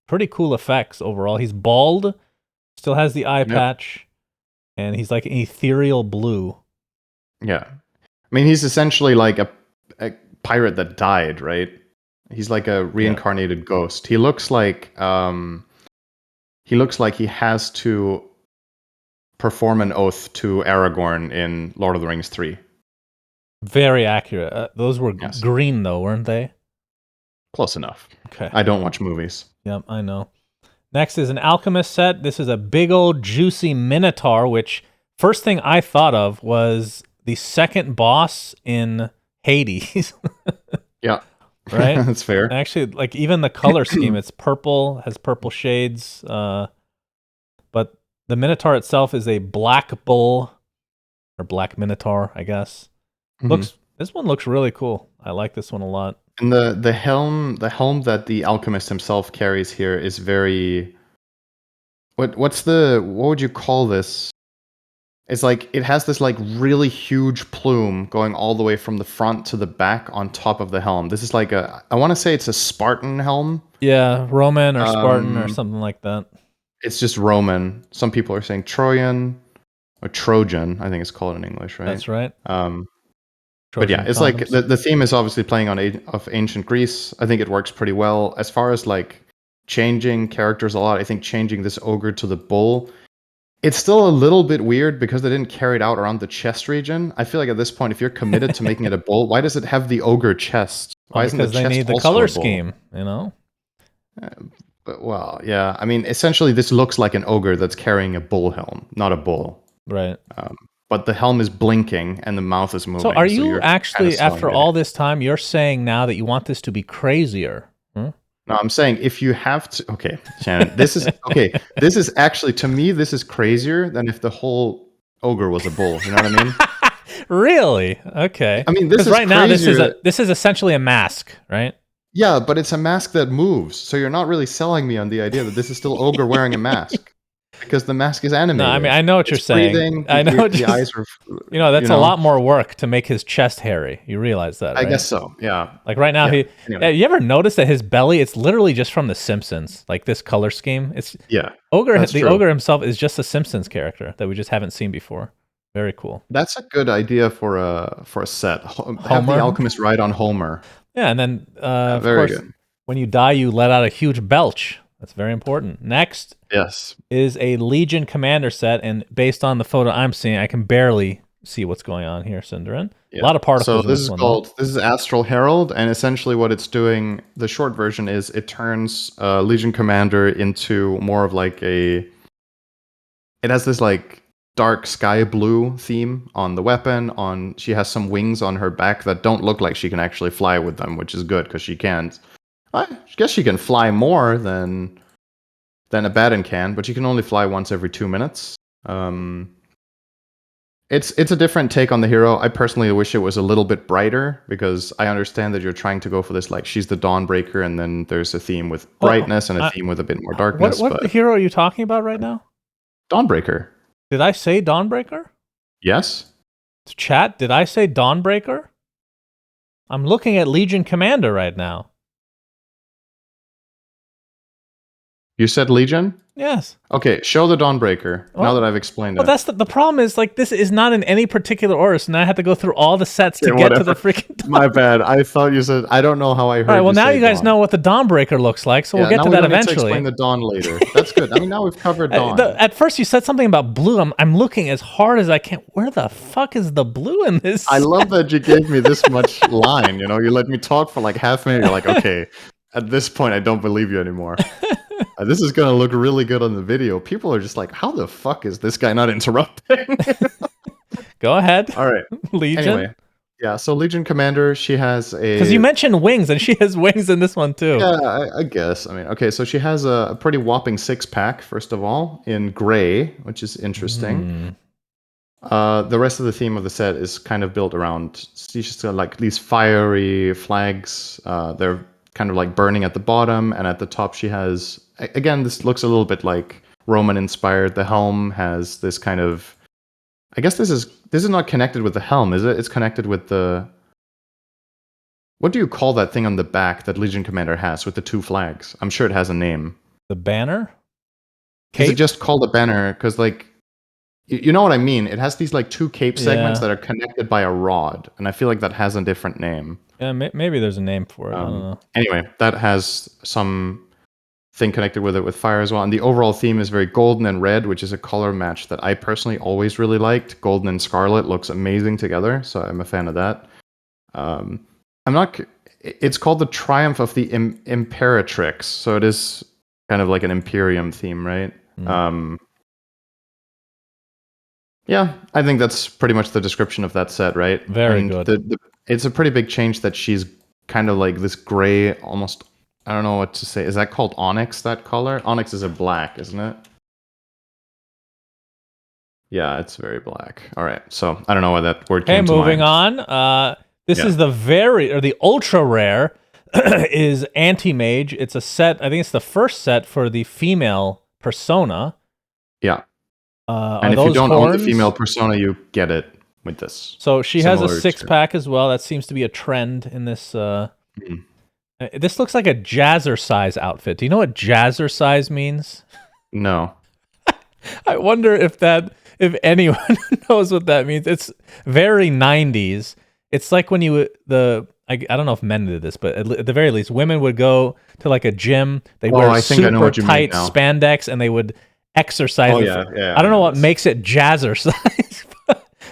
A: Pretty cool effects overall. He's bald, still has the eye patch, and he's like an ethereal blue.
B: Yeah. I mean, he's essentially like a pirate that died, right? He's like a reincarnated ghost. He looks like he has to perform an oath to Aragorn in Lord of the Rings 3.
A: Very accurate. Those were green, though, weren't they?
B: Close enough.
A: Okay.
B: I don't watch movies.
A: Yep, I know. Next is an Alchemist set. This is a big old juicy Minotaur, which first thing I thought of was the second boss in Hades.
B: Yeah.
A: Right?
B: That's fair.
A: Actually, like even the color scheme, it's purple, has purple shades. But the Minotaur itself is a black bull or black Minotaur, I guess. This one looks really cool. I like this one a lot.
B: And the helm that the alchemist himself carries here is very what would you call this? It's like it has this like really huge plume going all the way from the front to the back on top of the helm. This is like I want to say it's a Spartan helm.
A: Yeah, Roman or Spartan or something like that.
B: It's just Roman. Some people are saying Trojan or Trojan, I think it's called in English, right?
A: That's right.
B: But yeah, it's like the theme is obviously playing on of ancient Greece. I think it works pretty well. As far as like changing characters a lot, I think changing this ogre to the bull, it's still a little bit weird because they didn't carry it out around the chest region. I feel like at this point, if you're committed to making it a bull, why does it have the ogre chest? Why isn't the chest
A: they need the color scheme, you know?
B: Well, yeah. I mean, essentially, this looks like an ogre that's carrying a bull helm, not a bull.
A: Right.
B: But the helm is blinking and the mouth is moving.
A: So are you actually, after all this time, you're saying now that you want this to be crazier?
B: No, I'm saying if you have to. Okay, Shannon, this is okay. This is actually, to me, this is crazier than if the whole ogre was a bull. You know what I mean?
A: Really? Okay.
B: I mean, this is
A: right
B: crazier.
A: now. This is essentially a mask, right?
B: Yeah, but it's a mask that moves. So you're not really selling me on the idea that this is still ogre wearing a mask. Because the mask is animated.
A: No, I mean I know what you're saying. I know
B: the eyes are.
A: That's a lot more work to make his chest hairy. You realize that, right?
B: I guess so. Yeah.
A: Like right now,
B: anyway.
A: You ever notice that his belly? It's literally just from The Simpsons. Like this color scheme. It's ogre. The ogre himself is just a Simpsons character that we just haven't seen before. Very cool.
B: That's a good idea for a set. Have the alchemist ride on Homer.
A: Yeah, and then of course, when you die, you let out a huge belch. That's very important. Next is a Legion Commander set, and based on the photo I'm seeing, I can barely see what's going on here, Cinderin. A lot of particles.
B: So this is Astral Herald, and essentially what it's doing, the short version is it turns Legion Commander into more of like a it has this like dark sky blue theme on the weapon. She has some wings on her back that don't look like she can actually fly with them, which is good because she can't. I guess she can fly more than Abaddon can, but she can only fly once every 2 minutes. It's a different take on the hero. I personally wish it was a little bit brighter because I understand that you're trying to go for this like she's the Dawnbreaker, and then there's a theme with brightness and a theme with a bit more darkness.
A: What hero are you talking about right now?
B: Dawnbreaker.
A: Did I say Dawnbreaker?
B: Yes.
A: Chat, did I say Dawnbreaker? I'm looking at Legion Commander right now.
B: You said Legion?
A: Yes.
B: Okay, show the Dawnbreaker, now that I've explained it.
A: Well, that's the problem is, like, this is not in any particular order, so now I have to go through all the sets to get to the freaking Dawn.
B: My bad. I thought you said, I don't know how I heard you.
A: All right, well, now you guys
B: Dawn.
A: know what the Dawnbreaker looks like, so we'll get to that eventually.
B: To explain the Dawn later. That's good. I mean, now we've covered Dawn.
A: At first, you said something about blue. I'm looking as hard as I can. Where the fuck is the blue in this set?
B: I love that you gave me this much line. You know, you let me talk for like half a minute. You're like, okay, at this point, I don't believe you anymore. This is going to look really good on the video. People are just like, how the fuck is this guy not interrupting?
A: Go ahead.
B: All right.
A: Legion.
B: Anyway, yeah, so Legion Commander, she has a...
A: Because you mentioned wings, and she has wings in this one, too.
B: Yeah, I guess. I mean, okay, so she has a pretty whopping 6-pack, first of all, in gray, which is interesting. The rest of the theme of the set is kind of built around... She's just got like these fiery flags. They're kind of like burning at the bottom, and at the top she has... Again, this looks a little bit like Roman-inspired. The helm has this kind of... I guess this is not connected with the helm, is it? It's connected with the... What do you call that thing on the back that Legion Commander has with the 2 flags? I'm sure it has a name.
A: The banner?
B: Cape? Is it just called a banner? Because, like, you know what I mean? It has these, like, 2 cape segments that are connected by a rod, and I feel like that has a different name.
A: Yeah, maybe there's a name for it. I don't know.
B: Anyway, that has some thing connected with it with fire as well. And the overall theme is very golden and red, which is a color match that I personally always really liked. Golden and scarlet looks amazing together, so I'm a fan of that. It's called the Triumph of the Imperatrix, so it is kind of like an Imperium theme, right? Yeah, I think that's pretty much the description of that set, right?
A: Very good.
B: It's a pretty big change that she's kind of like this gray, almost... I don't know what to say. Is that called onyx, that color? Onyx is a black, isn't it? Yeah, it's very black. All right. So I don't know why that word came to mind.
A: Moving on. This is the ultra rare is Anti-Mage. It's a set. I think it's the first set for the female persona.
B: Yeah. And if you don't own the female persona, you get it with this.
A: So she has a 6-pack as well. That seems to be a trend in this... This looks like a jazzercise outfit. Do you know what jazzercise means?
B: No.
A: I wonder if anyone knows what that means. It's very 90s. It's like when I don't know if men did this, but at the very least, women would go to like a gym. They wear super tight spandex, and they would exercise. I don't know what makes it jazzercise.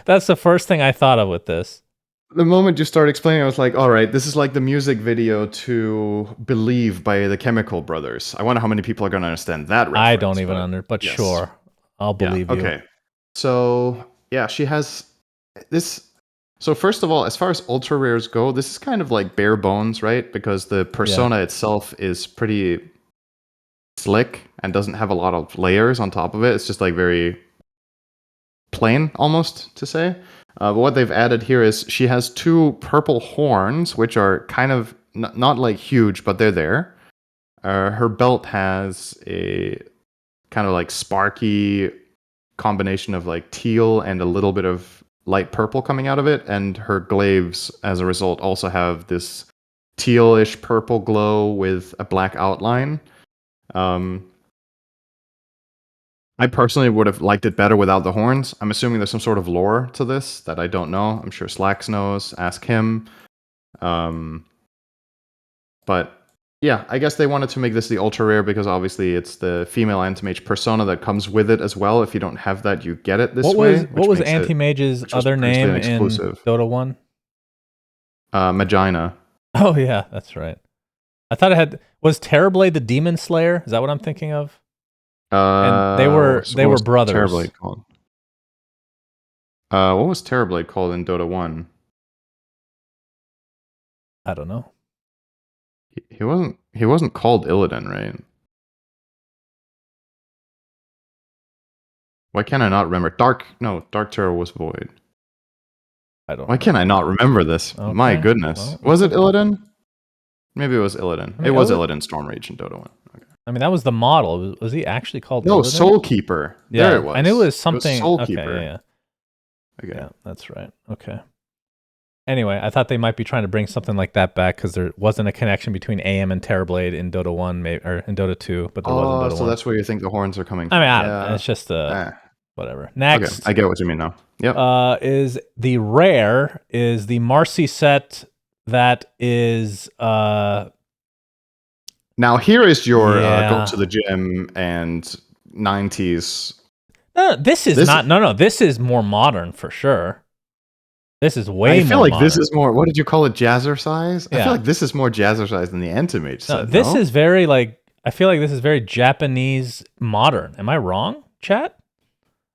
A: That's the first thing I thought of with this.
B: The moment you start explaining, I was like, all right, this is like the music video to Believe by the Chemical Brothers. I wonder how many people are going to understand that reference.
A: I don't even but yes. Sure. I'll believe you.
B: Okay. So, yeah, she has this. So, first of all, as far as ultra rares go, this is kind of like bare bones, right? Because the persona itself is pretty slick and doesn't have a lot of layers on top of it. It's just like very plain, almost, to say. But what they've added here is she has 2 purple horns, which are kind of not like huge, but they're there. Her belt has a kind of like sparky combination of like teal and a little bit of light purple coming out of it. And her glaives, as a result, also have this tealish purple glow with a black outline. I personally would have liked it better without the horns. I'm assuming there's some sort of lore to this that I don't know. I'm sure Slacks knows. Ask him. But yeah, I guess they wanted to make this the ultra rare because obviously it's the female Anti-Mage persona that comes with it as well. If you don't have that, you get it this way.
A: What was Anti-Mage's other name in Dota 1?
B: Magina.
A: Oh yeah, that's right. I thought it was Terrorblade the Demon Slayer. Is that what I'm thinking of? And they were
B: So what was
A: brothers.
B: Terrorblade called? What was Terrorblade called in Dota 1?
A: I don't know.
B: He wasn't called Illidan, right? Why can't I not remember? Dark Terror was Void.
A: I don't
B: Why can't I not remember this?
A: Okay.
B: My goodness.
A: Well,
B: was it
A: okay.
B: Illidan? Maybe it was Illidan.
A: I mean,
B: it was Illidan Stormreach in Dota 1. Okay.
A: I mean, that was the model. Was he actually called
B: No,
A: Illidan?
B: Soulkeeper.
A: Yeah,
B: There it was.
A: I knew it was something.
B: Soulkeeper.
A: Okay, yeah.
B: Okay.
A: Yeah, that's right. Okay. Anyway, I thought they might be trying to bring something like that back because there wasn't a connection between AM and Terrorblade in Dota 1, or in Dota 2, but there was in Dota 1.
B: So that's where you think the horns are coming from.
A: I mean, I don't know. It's just whatever. Next.
B: Okay, I get what you mean now. Yep.
A: Is the rare is the Marcy set that is
B: now here is your go to the gym and 90s.
A: This is not. No. This is more modern for sure. This is way more.
B: I feel like
A: modern.
B: This is more. What did you call it? Jazzercise?
A: Yeah.
B: I feel like this is more jazzercise than the Entomage set.
A: This is very like. I feel like this is very Japanese modern. Am I wrong, chat?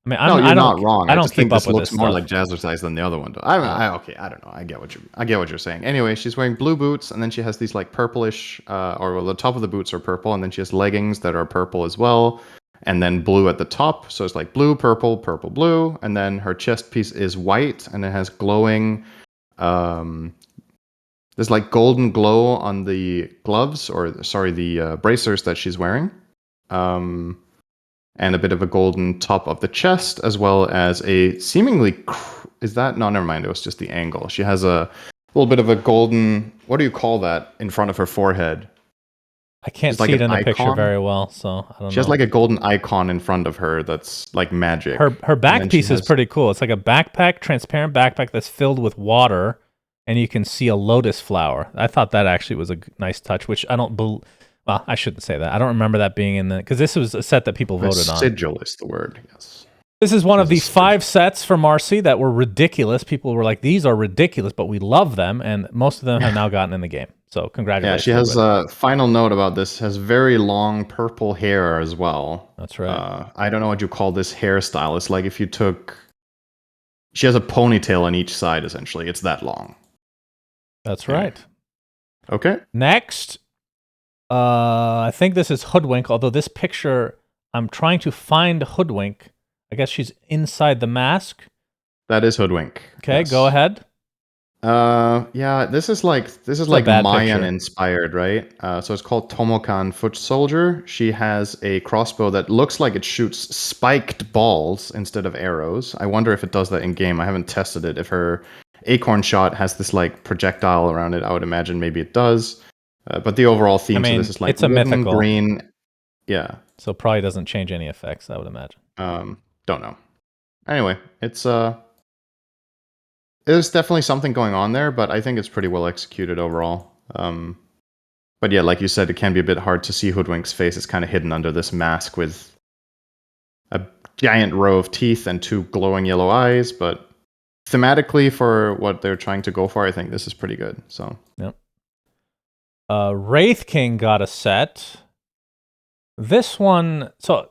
A: I mean,
B: you're not wrong.
A: I don't
B: just think
A: keep up
B: this
A: with
B: looks
A: this
B: more
A: stuff.
B: like jazzercise than the other one. Okay, I don't know. I get what you're saying. Anyway, she's wearing blue boots, and then she has these like purplish, the top of the boots are purple, and then she has leggings that are purple as well, and then blue at the top. So it's like blue, purple, purple, blue, and then her chest piece is white, and it has glowing. There's like golden glow on the gloves, the bracers that she's wearing. And a bit of a golden top of the chest, as well as a seemingly... Is that... No, never mind. It was just the angle. She has a little bit of a golden... What do you call that in front of her forehead?
A: I can't see it in the picture very well, so I don't know.
B: She has like a golden icon in front of her that's like magic.
A: Her back piece is pretty cool. It's like a backpack, transparent backpack that's filled with water, and you can see a lotus flower. I thought that actually was a nice touch, which I don't believe... Well, I shouldn't say that. I don't remember that being in the... Because this was a set that people voted on.
B: Sigil is the word, yes.
A: This is one of the 5 sets for Marcy that were ridiculous. People were like, these are ridiculous, but we love them, and most of them have now gotten in the game. So congratulations.
B: Yeah, she has a final note about this. Has very long purple hair as well.
A: That's right.
B: I don't know what you call this hairstyle. It's like if you took... She has a ponytail on each side, essentially. It's that long.
A: That's right.
B: Okay.
A: Next... I think this is Hoodwink, although this picture, I'm trying to find Hoodwink. I guess she's inside the mask.
B: That is Hoodwink.
A: Okay, yes. Go ahead.
B: Yeah, this is like Mayan inspired, right? So it's called Tomokan Foot Soldier. She has a crossbow that looks like it shoots spiked balls instead of arrows. I wonder if it does that in game. I haven't tested it. If her acorn shot has this like projectile around it, I would imagine maybe it does. But the overall theme of this is like
A: it's a mythical
B: green. Yeah.
A: So probably doesn't change any effects, I would imagine.
B: Don't know. Anyway, there's definitely something going on there, but I think it's pretty well executed overall. But yeah, like you said, it can be a bit hard to see Hoodwink's face. It's kind of hidden under this mask with a giant row of teeth and 2 glowing yellow eyes. But thematically, for what they're trying to go for, I think this is pretty good. So
A: yep. Wraith King got a set. This one, so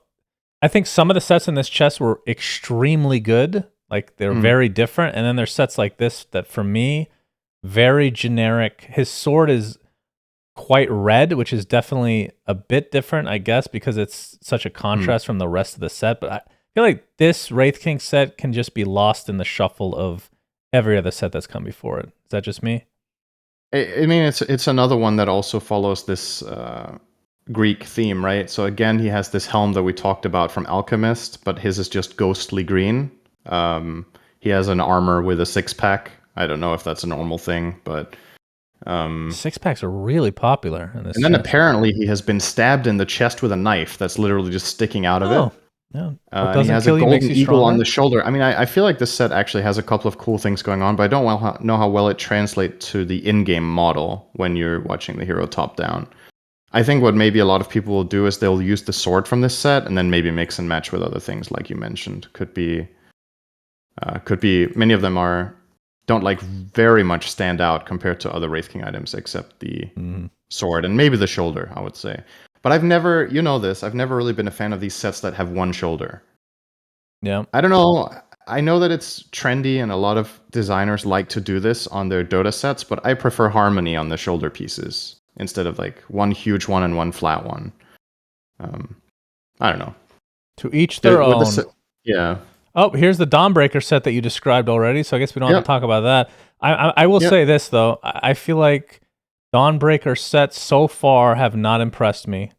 A: I think some of the sets in this chest were extremely good. Like they're very different. And then there's sets like this that for me, very generic. His sword is quite red, which is definitely a bit different, I guess, because it's such a contrast from the rest of the set. But I feel like this Wraith King set can just be lost in the shuffle of every other set that's come before it. Is that just me?
B: I mean, it's another one that also follows this Greek theme, right? So again, he has this helm that we talked about from Alchemist, but his is just ghostly green. He has an armor with a 6-pack. I don't know if that's a normal thing, but
A: 6-packs are really popular in this.
B: And then apparently he has been stabbed in the chest with a knife that's literally just sticking out of it.
A: Yeah.
B: And he has a golden eagle on the shoulder. I mean, I feel like this set actually has a couple of cool things going on, but I don't know how well it translates to the in-game model when you're watching the hero top-down. I think what maybe a lot of people will do is they'll use the sword from this set and then maybe mix and match with other things, like you mentioned. Could be many of them don't like very much stand out compared to other Wraith King items except the sword and maybe the shoulder, I would say. But I've never, you know this, I've never really been a fan of these sets that have one shoulder.
A: Yeah.
B: I don't know. I know that it's trendy and a lot of designers like to do this on their Dota sets, but I prefer harmony on the shoulder pieces instead of like one huge one and one flat one. I don't know.
A: To each their
B: With
A: own.
B: Yeah.
A: Oh, here's the Dawnbreaker set that you described already, so I guess we don't have
B: Yep.
A: to talk about that. I will
B: Yep.
A: say this, though. I feel like Dawnbreaker sets so far have not impressed me.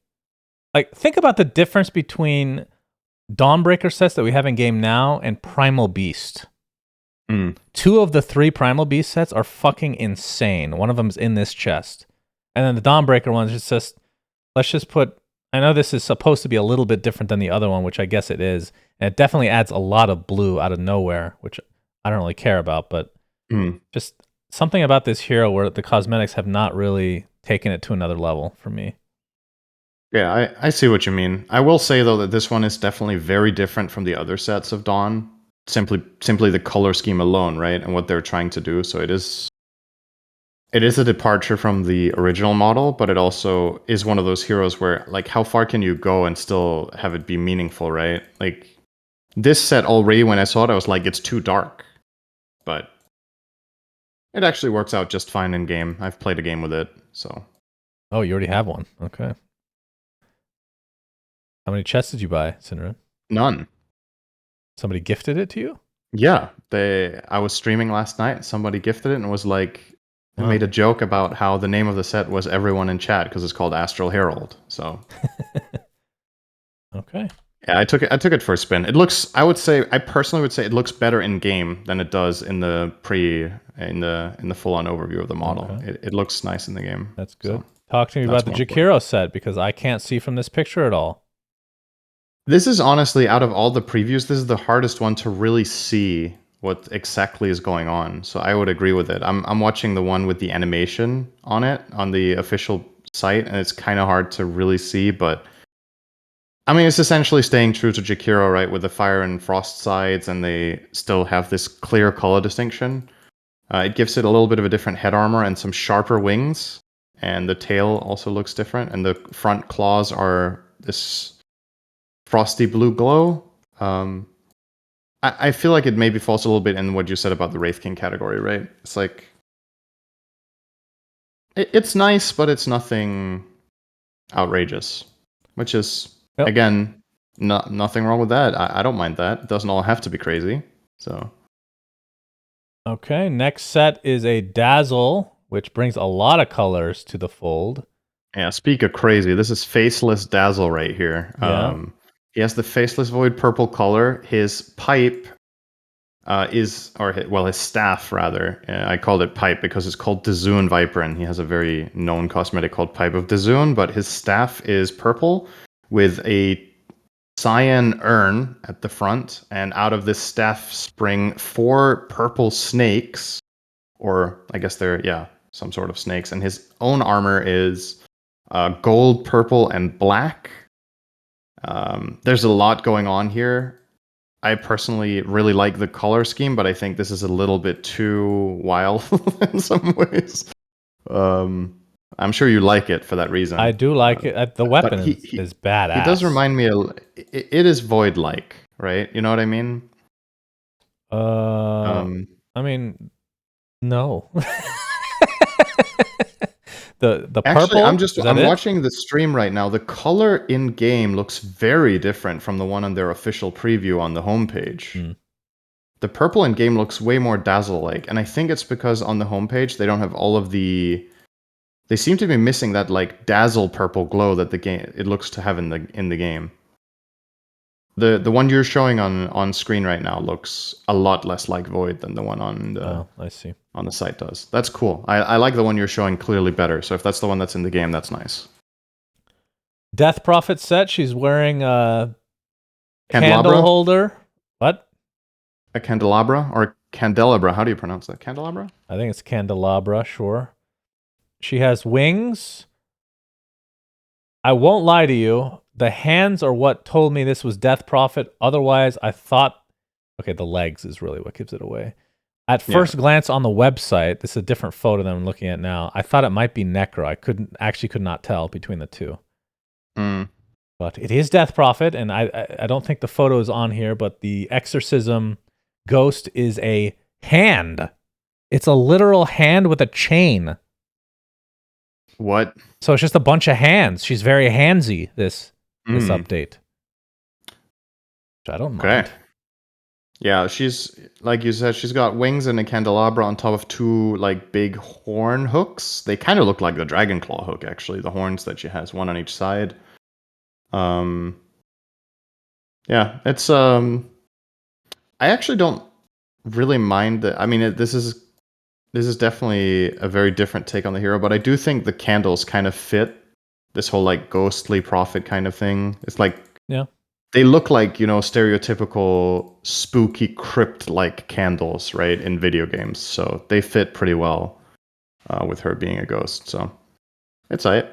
A: Like, think about the difference between Dawnbreaker sets that we have in game now and Primal Beast.
B: Mm.
A: 2 of the 3 Primal Beast sets are fucking insane. One of them is in this chest. And then the Dawnbreaker one is just, let's just put, I know this is supposed to be a little bit different than the other one, which I guess it is. And it definitely adds a lot of blue out of nowhere, which I don't really care about, but just something about this hero where the cosmetics have not really taken it to another level for me.
B: Yeah, I see what you mean. I will say though that this one is definitely very different from the other sets of Dawn. Simply the color scheme alone, right? And what they're trying to do. So it is a departure from the original model, but it also is one of those heroes where like how far can you go and still have it be meaningful, right? Like this set already when I saw it I was like it's too dark. But it actually works out just fine in game. I've played a game with it, so.
A: Oh, you already have one. Okay. How many chests did you buy, Cinderin?
B: None.
A: Somebody gifted it to you?
B: Yeah, I was streaming last night. Somebody gifted it and was like, made a joke about how the name of the set was everyone in chat because it's called Astral Herald. So,
A: okay.
B: Yeah, I took it for a spin. It looks. I personally would say it looks better in game than it does in the full on overview of the model.
A: Okay.
B: It looks nice in the game.
A: That's good.
B: So,
A: Talk to me about the Jakiro set because I can't see from this picture at all.
B: This is honestly, out of all the previews, this is the hardest one to really see what exactly is going on. So I would agree with it. I'm watching the one with the animation on it on the official site, and it's kind of hard to really see. But I mean, it's essentially staying true to Jakiro, right? With the fire and frost sides, and they still have this clear color distinction. It gives it a little bit of a different head armor and some sharper wings, and the tail also looks different. And the front claws are this frosty blue glow. I feel like it maybe falls a little bit in what you said about the Wraith King category, right? It's like it's nice, but it's nothing outrageous, which is again nothing wrong with that. I don't mind that. It doesn't all have to be crazy. So
A: okay, next set is a Dazzle, which brings a lot of colors to the fold.
B: Yeah, speak of crazy. This is Faceless Dazzle right here.
A: Yeah.
B: He has the Faceless Void purple color. His pipe his staff rather. I called it pipe because it's called Dazoon Viper, and he has a very known cosmetic called Pipe of Dazoon. But his staff is purple with a cyan urn at the front, and out of this staff spring 4 purple snakes, or I guess they're some sort of snakes. And his own armor is gold, purple, and black. There's a lot going on here. I personally really like the color scheme, but I think this is a little bit too wild in some ways. I'm sure you like it for that reason.
A: I do like it. The weapon is badass.
B: He does remind me it is Void-like, right? You know what I mean?
A: I mean, no. The
B: Actually,
A: purple.
B: I'm watching the stream right now. The color in game looks very different from the one on their official preview on the homepage. The purple in game looks way more Dazzle-like, and I think it's because on the homepage they don't have all of the. They seem to be missing that like Dazzle purple glow that the game it looks to have in the game. The one you're showing on screen right now looks a lot less like Void than the one on the
A: I see.
B: On the site does. That's cool. I like the one you're showing clearly better. So if that's the one that's in the game, that's nice.
A: Death Prophet set. She's wearing a
B: Candelabra?
A: candle holder. What?
B: A candelabra or candelabra? How do you pronounce that? Candelabra?
A: I think it's candelabra. Sure. She has wings. I won't lie to you. The hands are what told me this was Death Prophet. Otherwise, I thought, okay, the legs is really what gives it away. At first glance on the website, this is a different photo than I'm looking at now. I thought it might be Necro. I could not tell between the two.
B: Mm.
A: But it is Death Prophet, and I don't think the photo is on here, but the exorcism ghost is a hand. It's a literal hand with a chain.
B: What?
A: So it's just a bunch of hands. She's very handsy, this
B: Mm.
A: update. Which I don't
B: Okay.
A: mind.
B: Yeah, she's like you said, she's got wings and a candelabra on top of two like big horn hooks. They kind of look like the dragon claw hook, actually. The horns that she has, one on each side. Um, yeah, it's I actually don't really mind that. I mean, this is definitely a very different take on the hero, but I do think the candles kind of fit this whole like ghostly prophet kind of thing. It's like
A: Yeah.
B: they look like, stereotypical spooky crypt-like candles, right, in video games. So they fit pretty well with her being a ghost. So it's alright.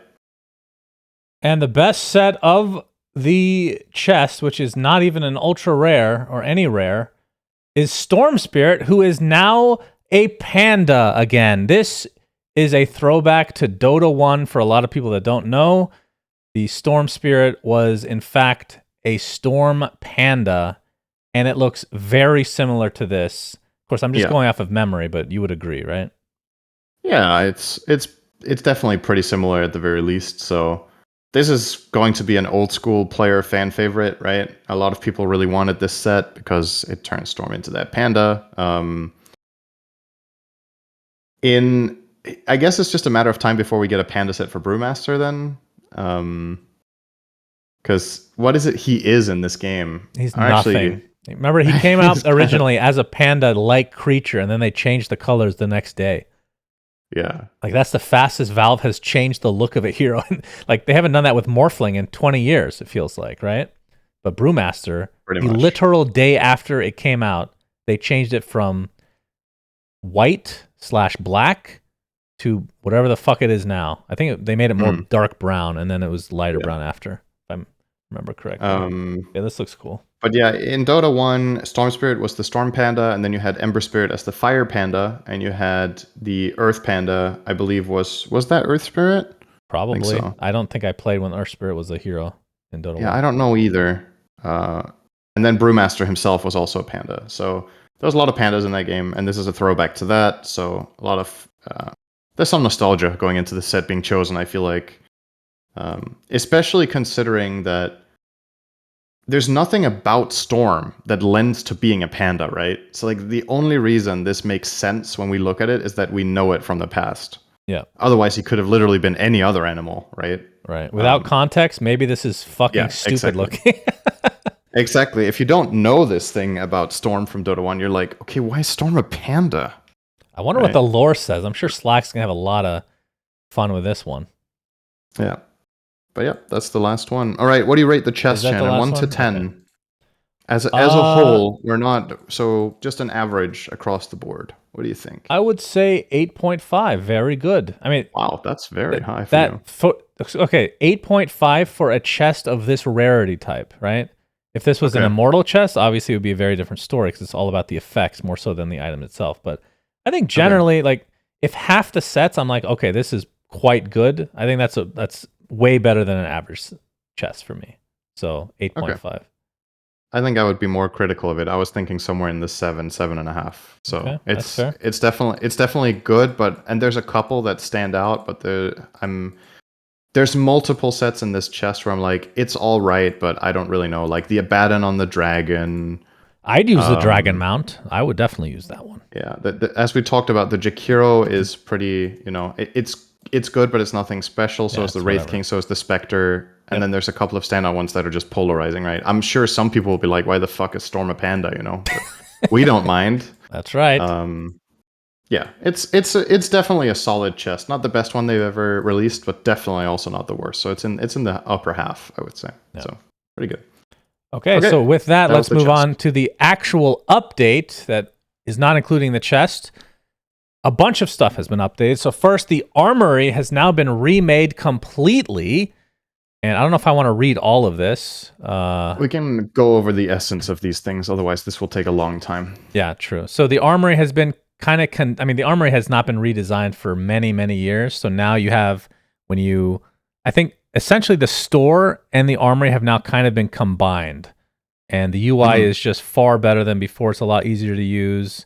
A: And the best set of the chest, which is not even an ultra rare or any rare, is Storm Spirit, who is now a panda again. This is a throwback to Dota 1 for a lot of people that don't know. The Storm Spirit was, in fact, a storm panda, and it looks very similar to this. Of course, I'm just going off of memory, but you would agree, right?
B: Yeah, it's definitely pretty similar at the very least. So this is going to be an old school player fan favorite, right? A lot of people really wanted this set because it turns Storm into that panda. I guess it's just a matter of time before we get a panda set for Brewmaster then. Because what is it he is in this game?
A: He's nothing. Remember, he came out originally as a panda-like creature, and then they changed the colors the next day.
B: Yeah.
A: Like, that's the fastest Valve has changed the look of a hero. Like, they haven't done that with Morphling in 20 years, it feels like, right? But Brewmaster, the literal day after it came out, they changed it from white/black to whatever the fuck it is now. I think they made it more dark brown, and then it was lighter brown after, if I remember correctly. Yeah, this looks cool.
B: But yeah, in Dota 1, Storm Spirit was the Storm Panda, and then you had Ember Spirit as the Fire Panda, and you had the Earth Panda, I believe was that Earth Spirit?
A: Probably. So. I don't think I played when Earth Spirit was a hero in Dota 1.
B: Yeah, I don't know either. And then Brewmaster himself was also a panda. So there was a lot of pandas in that game, and this is a throwback to that. So a lot of there's some nostalgia going into the set being chosen, I feel like. Especially considering that there's nothing about Storm that lends to being a panda, right? So like the only reason this makes sense when we look at it is that we know it from the past.
A: Yeah.
B: Otherwise, he could have literally been any other animal, right?
A: Right. Without context, maybe this is fucking stupid looking.
B: Exactly. If you don't know this thing about Storm from Dota 1, you're like, okay, why is Storm a panda?
A: I wonder what the lore says. I'm sure Slack's going to have a lot of fun with this one.
B: Yeah. But yeah, that's the last one. All right, what do you rate the chest, Shannon? 1 to 10. Okay. As a whole, we're not, so just an average across the board. What do you think?
A: I would say 8.5. Very good. I mean,
B: wow, that's very high for you.
A: Okay, 8.5 for a chest of this rarity type, right? If this was an immortal chest, obviously it would be a very different story because it's all about the effects more so than the item itself. But I think generally, like, if half the sets, I'm like, okay, this is quite good. I think that's way better than an average chest for me. So 8.5. Okay.
B: I think I would be more critical of it. I was thinking somewhere in the 7.5. So it's definitely good, and there's a couple that stand out, but there's multiple sets in this chest where I'm like, it's all right, but I don't really know. Like the Abaddon on the dragon.
A: I'd use the dragon mount. I would definitely use that one.
B: Yeah, as we talked about, the Jakiro is pretty, it's good, but it's nothing special. So is the Wraith King, so is the Spectre. And then there's a couple of standout ones that are just polarizing, right? I'm sure some people will be like, why the fuck is Storm a panda, But we don't mind.
A: That's right.
B: Yeah, it's definitely a solid chest. Not the best one they've ever released, but definitely also not the worst. So it's in the upper half, I would say. Yeah. So pretty good.
A: Okay, so with that let's move on to the actual update that is not including the chest. A bunch of stuff has been updated. So first, the armory has now been remade completely. And I don't know if I want to read all of this.
B: We can go over the essence of these things. Otherwise, this will take a long time.
A: Yeah, true. So the armory has been the armory has not been redesigned for many, many years. So now you have, when you I think essentially the store and the armory have now kind of been combined, and the UI is just far better than before. It's a lot easier to use.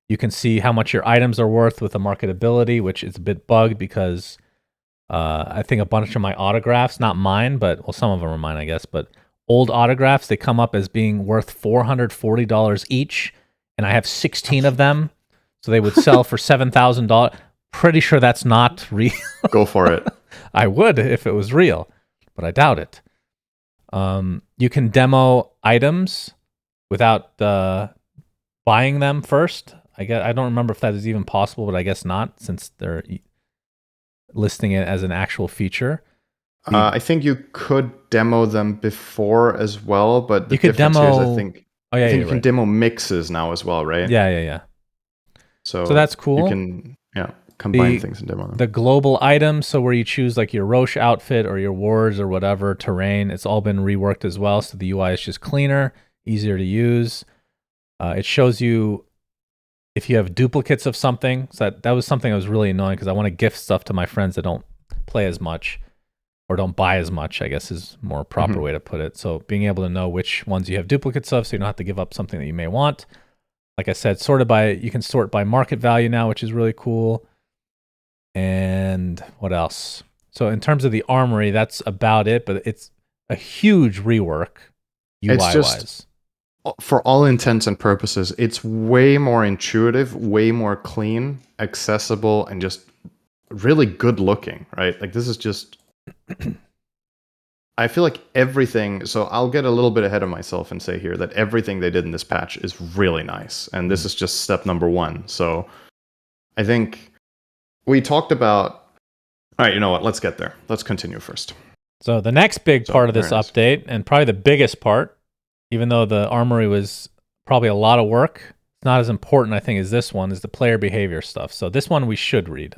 A: You can see how much your items are worth with the marketability, which is a bit bugged because I think a bunch of my autographs, not mine, but well, some of them are mine, I guess, but old autographs, they come up as being worth $440 each, and I have 16 of them, so they would sell for $7,000. Pretty sure that's not real.
B: Go for it.
A: I would if it was real, but I doubt it. You can demo items without buying them first. I don't remember if that is even possible, but I guess not, since they're listing it as an actual feature.
B: I think you could demo them before as well, but the
A: you could
B: difference
A: demo.
B: here is I think you can demo mixes now as well, right?
A: Yeah.
B: So
A: that's cool.
B: You can combine things and demo them.
A: The global items, so where you choose like your Roche outfit or your wards or whatever, terrain, it's all been reworked as well. So the UI is just cleaner, easier to use. It shows you if you have duplicates of something. So that was something that was really annoying because I want to gift stuff to my friends that don't play as much or don't buy as much, I guess is a more proper way to put it. So being able to know which ones you have duplicates of so you don't have to give up something that you may want. Like I said, you can sort by market value now, which is really cool. And what else? So in terms of the armory, that's about it, but it's a huge rework UI-wise.
B: For all intents and purposes, it's way more intuitive, way more clean, accessible, and just really good looking, right? Like this is just... I feel like everything... So I'll get a little bit ahead of myself and say here that everything they did in this patch is really nice. And this is just step number 1. So I think we talked about... All right, you know what? Let's get there. Let's continue first.
A: So the next big part of this update, and probably the biggest part, even though the armory was probably a lot of work, it's not as important, I think, as this one, is the player behavior stuff. So this one we should read.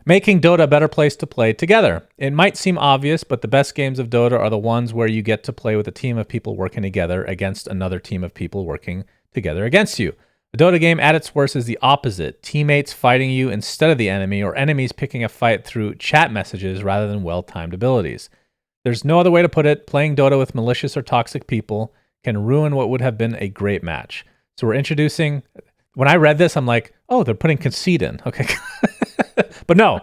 A: Making Dota a better place to play together. It might seem obvious, but the best games of Dota are the ones where you get to play with a team of people working together against another team of people working together against you. The Dota game at its worst is the opposite. Teammates fighting you instead of the enemy, or enemies picking a fight through chat messages rather than well-timed abilities. There's no other way to put it. Playing Dota with malicious or toxic people can ruin what would have been a great match. So we're introducing... When I read this, I'm like, oh, they're putting conceit in. Okay. But no.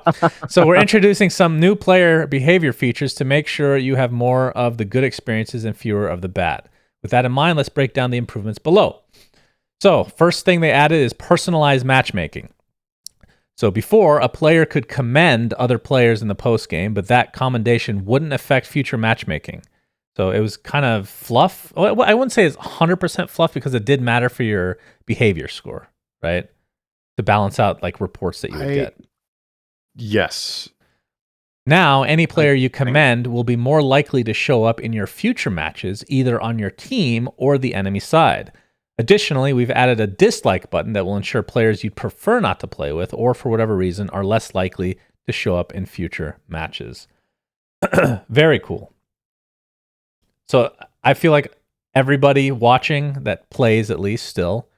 A: So we're introducing some new player behavior features to make sure you have more of the good experiences and fewer of the bad. With that in mind, let's break down the improvements below. So first thing they added is personalized matchmaking. So before, a player could commend other players in the post-game, but that commendation wouldn't affect future matchmaking. So it was kind of fluff. Well, I wouldn't say it's 100% fluff because it did matter for your behavior score, right? To balance out like reports that you would get.
B: Yes.
A: Now, any player you commend will be more likely to show up in your future matches, either on your team or the enemy side. Additionally, we've added a dislike button that will ensure players you'd prefer not to play with or for whatever reason are less likely to show up in future matches. Very cool. So I feel like everybody watching that plays at least still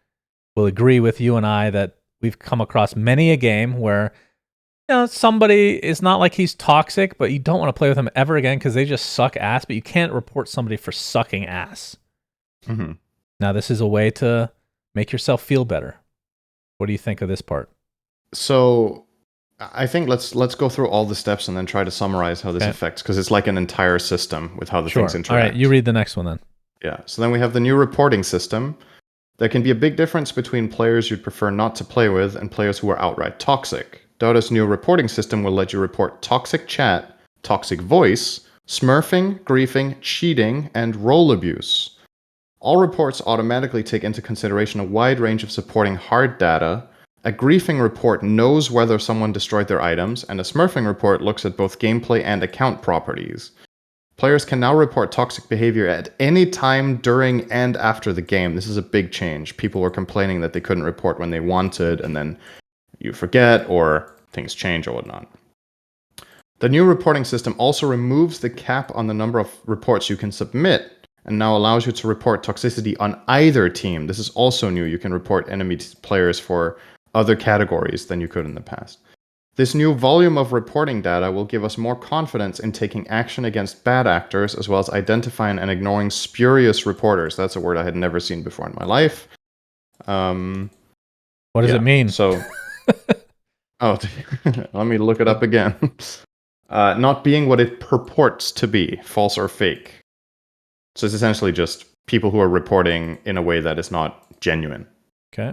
A: will agree with you and I that we've come across many a game where somebody is not like he's toxic, but you don't want to play with them ever again because they just suck ass, but you can't report somebody for sucking ass.
B: Mm-hmm.
A: Now, this is a way to make yourself feel better. What do you think of this part?
B: So I think let's go through all the steps and then try to summarize how this affects, because it's like an entire system with how the things interact.
A: All right, you read the next one then.
B: Yeah, so then we have the new reporting system. There can be a big difference between players you'd prefer not to play with and players who are outright toxic. Dota's new reporting system will let you report toxic chat, toxic voice, smurfing, griefing, cheating, and role abuse. All reports automatically take into consideration a wide range of supporting hard data. A griefing report knows whether someone destroyed their items, and a smurfing report looks at both gameplay and account properties. Players can now report toxic behavior at any time during and after the game. This is a big change. People were complaining that they couldn't report when they wanted, and then you forget, or things change or whatnot. The new reporting system also removes the cap on the number of reports you can submit, and now allows you to report toxicity on either team. This is also new. You can report enemy players for other categories than you could in the past. This new volume of reporting data will give us more confidence in taking action against bad actors, as well as identifying and ignoring spurious reporters. That's a word I had never seen before in my life.
A: What does it mean?
B: So, let me look it up again. Not being what it purports to be, false or fake. So it's essentially just people who are reporting in a way that is not genuine.
A: Okay.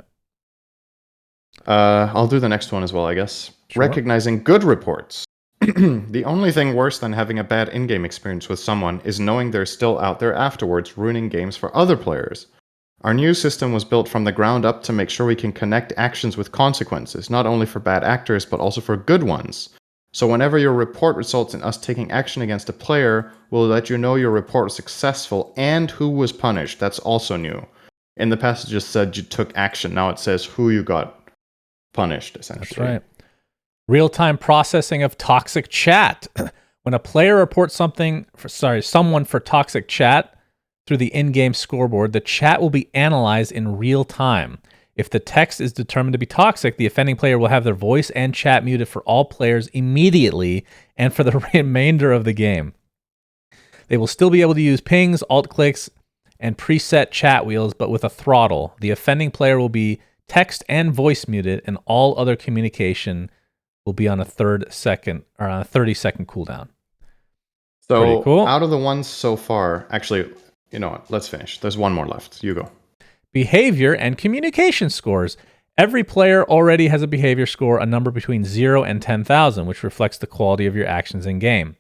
B: I'll do the next one as well, I guess.
A: Sure.
B: Recognizing good reports. The only thing worse than having a bad in-game experience with someone is knowing they're still out there afterwards ruining games for other players. Our new system was built from the ground up to make sure we can connect actions with consequences, not only for bad actors, but also for good ones. So whenever your report results in us taking action against a player, we'll let you know your report was successful and who was punished. That's also new. In the past, it just said you took action. Now it says who you got punished, essentially.
A: That's right. Real-time processing of toxic chat. When a player reports someone for toxic chat through the in-game scoreboard, the chat will be analyzed in real time. If the text is determined to be toxic, the offending player will have their voice and chat muted for all players immediately and for the remainder of the game. They will still be able to use pings, alt clicks, and preset chat wheels, but with a throttle. The offending player will be text and voice muted, and all other communication will be on a 30-second cooldown.
B: So,
A: pretty cool.
B: Out of the ones so far, actually, you know what? Let's finish. There's one more left. You go.
A: Behavior and communication scores. Every player already has a behavior score, a number between 0 and 10,000, which reflects the quality of your actions in game.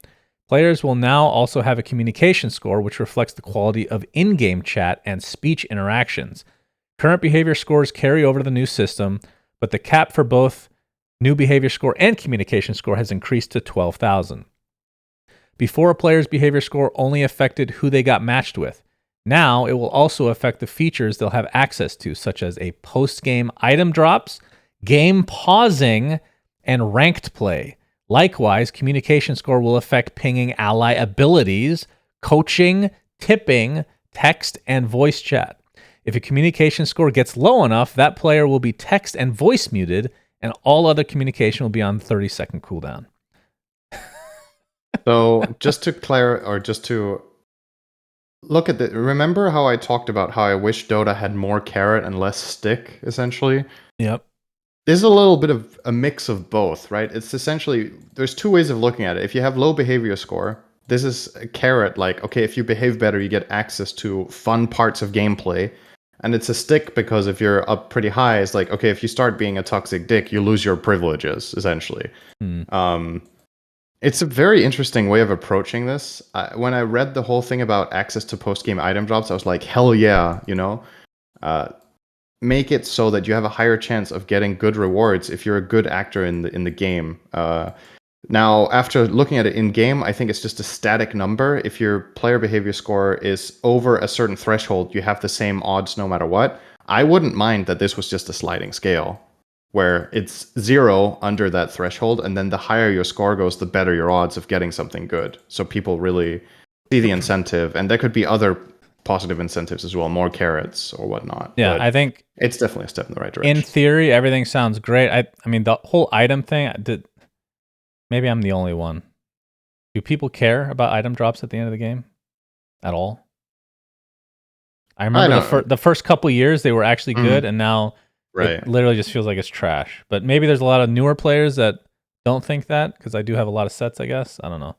A: Players will now also have a communication score, which reflects the quality of in-game chat and speech interactions. Current behavior scores carry over to the new system, but the cap for both new behavior score and communication score has increased to 12,000. Before, a player's behavior score only affected who they got matched with. Now, it will also affect the features they'll have access to, such as a post-game item drops, game pausing, and ranked play. Likewise, communication score will affect pinging ally abilities, coaching, tipping, text, and voice chat. If a communication score gets low enough, that player will be text and voice muted, and all other communication will be on 30-second cooldown.
B: So just to look at remember how I talked about how I wish Dota had more carrot and less stick, essentially?
A: Yep.
B: There's a little bit of a mix of both, right? It's essentially, there's two ways of looking at it. If you have low behavior score, this is a carrot, like, okay, if you behave better, you get access to fun parts of gameplay. And it's a stick because if you're up pretty high, it's like, okay, if you start being a toxic dick, you lose your privileges, essentially. It's a very interesting way of approaching this. When I read the whole thing about access to post-game item drops, I was like, hell yeah, you know? Make it so that you have a higher chance of getting good rewards if you're a good actor in the game. Now, after looking at it in-game, I think it's just a static number. If your player behavior score is over a certain threshold, you have the same odds no matter what. I wouldn't mind that this was just a sliding scale, where it's 0 under that threshold, and then the higher your score goes, the better your odds of getting something good. So people really see the incentive, and there could be other positive incentives as well, more carrots or whatnot.
A: Yeah,
B: but
A: I think
B: it's definitely a step in the right direction.
A: In theory, everything sounds great. I mean, the whole item thing, maybe I'm the only one. Do people care about item drops at the end of the game at all? I remember the first couple years they were actually good, and now it literally just feels like it's trash. But maybe there's a lot of newer players that don't think that, because I do have a lot of sets, I guess. I don't know.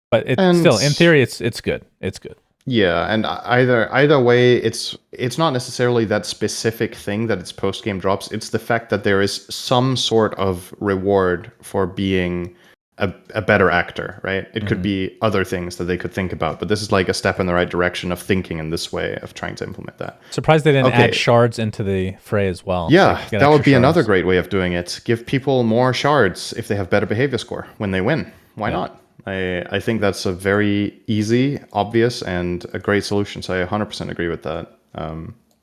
A: But still, in theory, it's good. It's good.
B: Yeah, and either way, it's not necessarily that specific thing that it's post-game drops. It's the fact that there is some sort of reward for being a better actor, right? It could be other things that they could think about, but this is like a step in the right direction of thinking in this way, of trying to implement that.
A: Surprised they didn't add shards into the fray as well.
B: Yeah, that would be another great way of doing it. Give people more shards if they have better behavior score when they win. Why not? I think that's a very easy, obvious, and a great solution. So I 100% agree with that.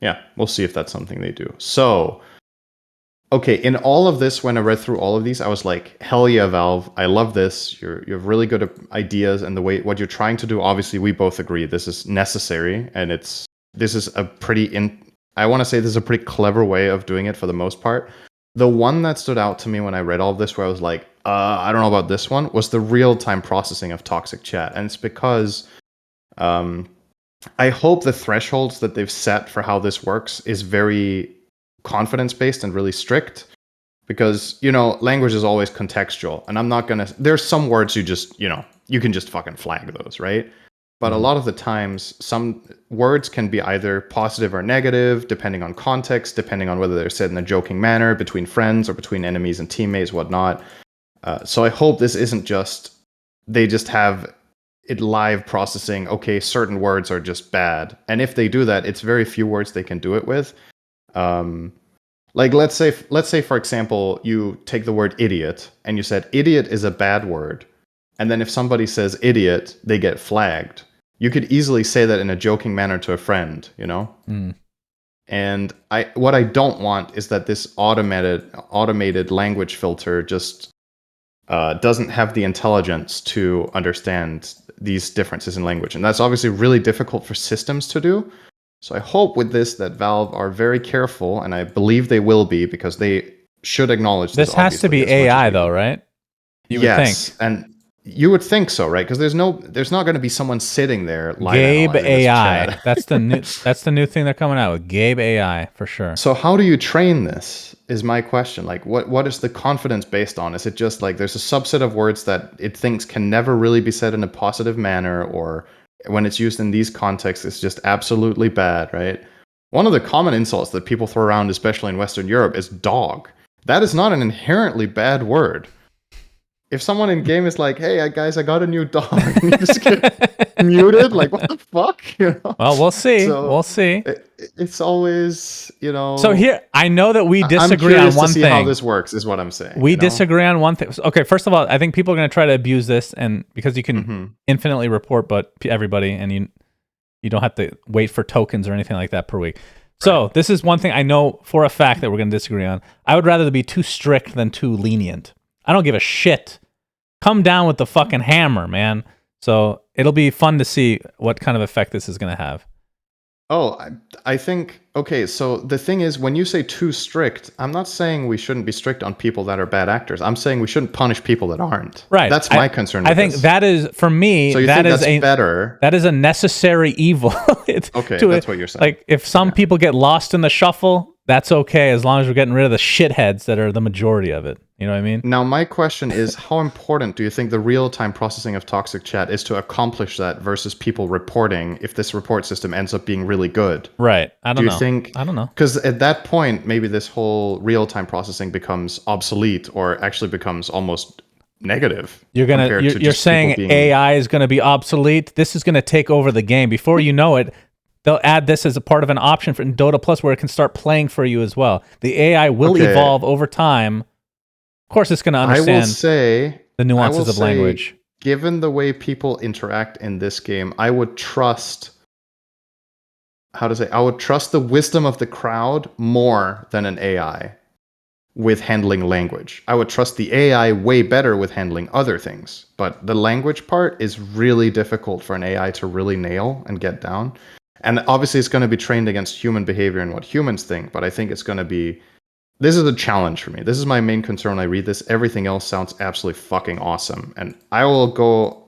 B: Yeah, we'll see if that's something they do. So, okay, in all of this, when I read through all of these, I was like, hell yeah, Valve, I love this. You have really good ideas, and the way what you're trying to do, obviously, we both agree this is necessary, and this is a pretty I want to say this is a pretty clever way of doing it for the most part. The one that stood out to me when I read all of this, where I was like, I don't know about this one, was the real-time processing of toxic chat. And it's because I hope the thresholds that they've set for how this works is very confidence-based and really strict. Because, language is always contextual. And I'm not going to... There's some words you can just fucking flag those, right? But a lot of the times, some words can be either positive or negative, depending on context, depending on whether they're said in a joking manner, between friends or between enemies and teammates, whatnot. So I hope this isn't just... They just have it live processing, okay, certain words are just bad. And if they do that, it's very few words they can do it with. Like, let's say, for example, you take the word idiot, and you said, idiot is a bad word. And then if somebody says idiot, they get flagged. You could easily say that in a joking manner to a friend, And what I don't want is that this automated language filter just doesn't have the intelligence to understand these differences in language. And that's obviously really difficult for systems to do. So I hope with this that Valve are very careful, and I believe they will be, because they should acknowledge this.
A: This has to be AI, though, right? You would think.
B: And you would think so, right? Because there's not going to be someone sitting there live
A: Gabe AI.
B: chat.
A: That's the new thing they're coming out with. Gabe AI for sure.
B: So how do you train this? Is my question. Like, what is the confidence based on? Is it just like there's a subset of words that it thinks can never really be said in a positive manner, or when it's used in these contexts, it's just absolutely bad, right? One of the common insults that people throw around, especially in Western Europe, is dog. That is not an inherently bad word. If someone in game is like, "Hey guys, I got a new dog," and you just get muted, like, what the fuck?
A: Well, we'll see. We'll see.
B: It's always,
A: So here, I know that we disagree on
B: I'm curious
A: one
B: to see
A: thing.
B: how this works, is what I'm saying.
A: We disagree on one thing. Okay, first of all, I think people are going to try to abuse this, and because you can infinitely report, but everybody, and you don't have to wait for tokens or anything like that per week. So this is one thing I know for a fact that we're going to disagree on. I would rather be too strict than too lenient. I don't give a shit. Come down with the fucking hammer, man. So it'll be fun to see what kind of effect this is going to have.
B: Oh, I think, okay, so the thing is, when you say too strict, I'm not saying we shouldn't be strict on people that are bad actors. I'm saying we shouldn't punish people that aren't.
A: Right.
B: That's my concern.
A: I think that is, for me,
B: so
A: that is
B: better.
A: That is a necessary evil.
B: Okay, that's what you're saying.
A: Like, if some people get lost in the shuffle, that's okay, as long as we're getting rid of the shitheads that are the majority of it. You know what I mean?
B: Now, my question is, how important do you think the real-time processing of toxic chat is to accomplish that versus people reporting, if this report system ends up being really good?
A: Right. I don't know.
B: Do you think...
A: I don't know.
B: Because at that point, maybe this whole real-time processing becomes obsolete, or actually becomes almost negative.
A: You're saying AI is going to be obsolete? This is going to take over the game. Before you know it, they'll add this as a part of an option for in Dota Plus, where it can start playing for you as well. The AI will evolve over time. Of course, it's going to understand the nuances of language.
B: Given the way people interact in this game, I would trust... I would trust the wisdom of the crowd more than an AI with handling language. I would trust the AI way better with handling other things. But the language part is really difficult for an AI to really nail and get down. And obviously, it's going to be trained against human behavior and what humans think. But I think it's going to be... This is a challenge for me. This is my main concern when I read this. Everything else sounds absolutely fucking awesome. And I will go...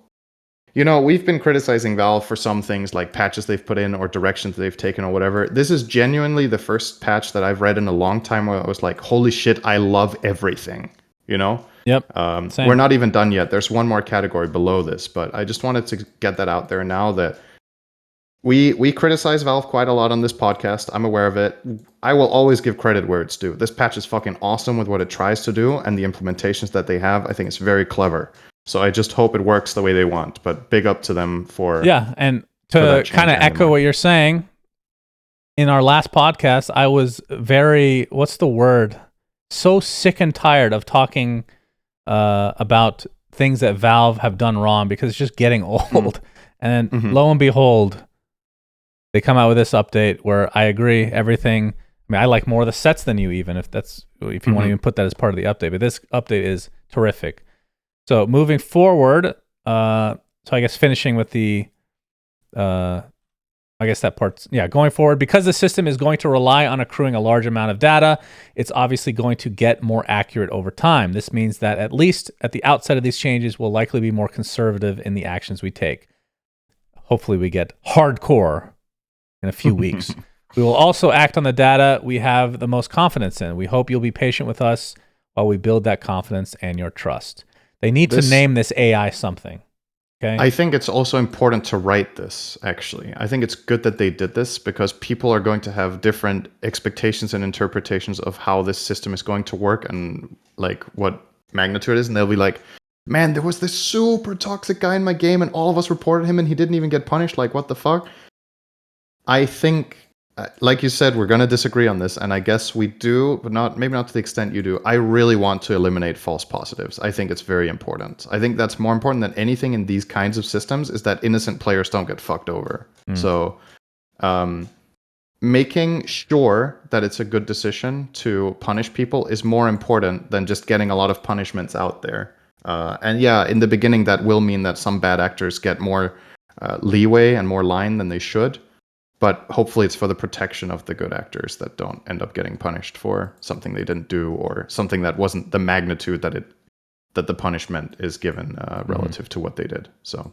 B: we've been criticizing Valve for some things like patches they've put in or directions they've taken or whatever. This is genuinely the first patch that I've read in a long time where I was like, holy shit, I love everything.
A: Yep.
B: We're not even done yet. There's one more category below this, but I just wanted to get that out there now that we criticize Valve quite a lot on this podcast. I'm aware of it. I will always give credit where it's due. This patch is fucking awesome with what it tries to do, and the implementations that they have, I think it's very clever. So I just hope it works the way they want. But big up to them for...
A: Yeah, and to kind of echo what you're saying, in our last podcast, I was very... What's the word? So sick and tired of talking about things that Valve have done wrong, because it's just getting old. And then, lo and behold, they come out with this update where I agree, everything... I mean, I like more of the sets than you, even if you want to even put that as part of the update. But this update is terrific. So moving forward, so I guess finishing with the I guess that part's, going forward, because the system is going to rely on accruing a large amount of data, it's obviously going to get more accurate over time. This means that at least at the outset of these changes, we'll likely be more conservative in the actions we take. Hopefully we get hardcore in a few weeks. We will also act on the data we have the most confidence in. We hope you'll be patient with us while we build that confidence and your trust. They need to name this AI something. Okay.
B: I think it's also important to write this, actually. I think it's good that they did this because people are going to have different expectations and interpretations of how this system is going to work and like what magnitude it is. And they'll be like, man, there was this super toxic guy in my game and all of us reported him and he didn't even get punished. Like, what the fuck? I think, like you said, we're going to disagree on this, and I guess we do, but maybe not to the extent you do. I really want to eliminate false positives. I think it's very important. I think that's more important than anything in these kinds of systems is that innocent players don't get fucked over. So making sure that it's a good decision to punish people is more important than just getting a lot of punishments out there. And yeah, in the beginning, that will mean that some bad actors get more leeway and more line than they should. But hopefully it's for the protection of the good actors that don't end up getting punished for something they didn't do or something that wasn't the magnitude that the punishment is given relative to what they did. So,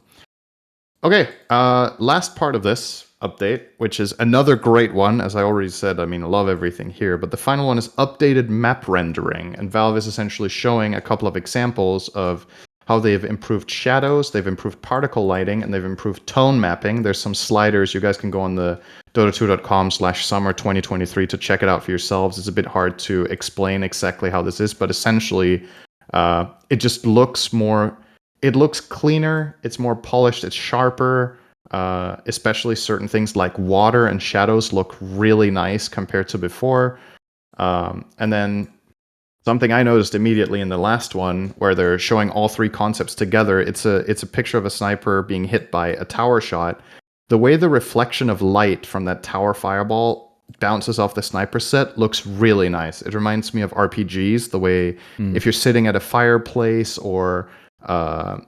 B: okay, last part of this update, which is another great one. As I already said, I mean, I love everything here. But the final one is updated map rendering. And Valve is essentially showing a couple of examples of how they've improved shadows, they've improved particle lighting, and they've improved tone mapping. There's some sliders. You guys can go on the dota2.com/summer2023 to check it out for yourselves. It's a bit hard to explain exactly how this is, but essentially it just looks cleaner, it's more polished, it's sharper, especially certain things like water and shadows look really nice compared to before. And then something I noticed immediately in the last one, where they're showing all three concepts together, it's a picture of a sniper being hit by a tower shot. The way the reflection of light from that tower fireball bounces off the sniper set looks really nice. It reminds me of RPGs, the way if you're sitting at a fireplace or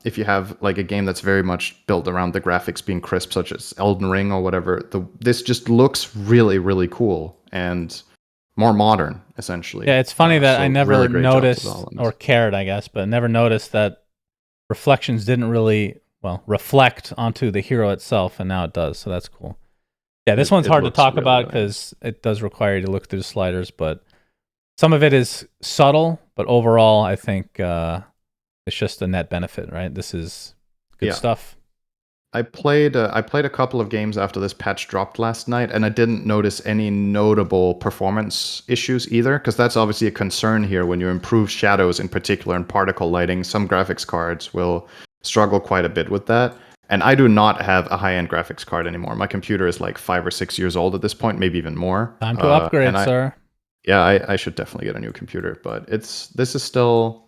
B: if you have like a game that's very much built around the graphics being crisp, such as Elden Ring or whatever, this just looks really, really cool and more modern, essentially.
A: Yeah, it's funny that I never really noticed or cared, I guess, but never noticed that reflections didn't really, reflect onto the hero itself, and now it does, so that's cool. Yeah, this one's hard to talk about because it does require you to look through the sliders, but some of it is subtle, but overall, I think it's just a net benefit, right? This is good stuff.
B: I played a couple of games after this patch dropped last night, and I didn't notice any notable performance issues either, because that's obviously a concern here when you improve shadows in particular and particle lighting. Some graphics cards will struggle quite a bit with that. And I do not have a high-end graphics card anymore. My computer is like 5 or 6 years old at this point, maybe even more.
A: Time to upgrade, sir.
B: Yeah, I should definitely get a new computer, but this is still...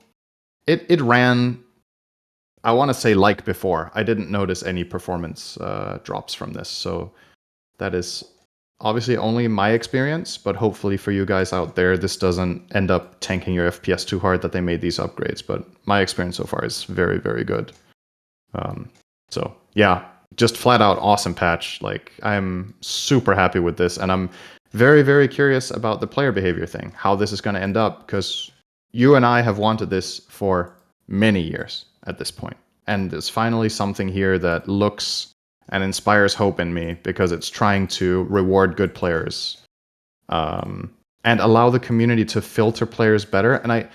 B: It ran... I want to say like before. I didn't notice any performance drops from this, so that is obviously only my experience, but hopefully for you guys out there, this doesn't end up tanking your FPS too hard that they made these upgrades, but my experience so far is very, very good. So yeah, just flat out awesome patch. Like, I'm super happy with this, and I'm very, very curious about the player behavior thing, how this is going to end up, because you and I have wanted this for many years at this point. And there's finally something here that looks and inspires hope in me because it's trying to reward good players and allow the community to filter players better. And I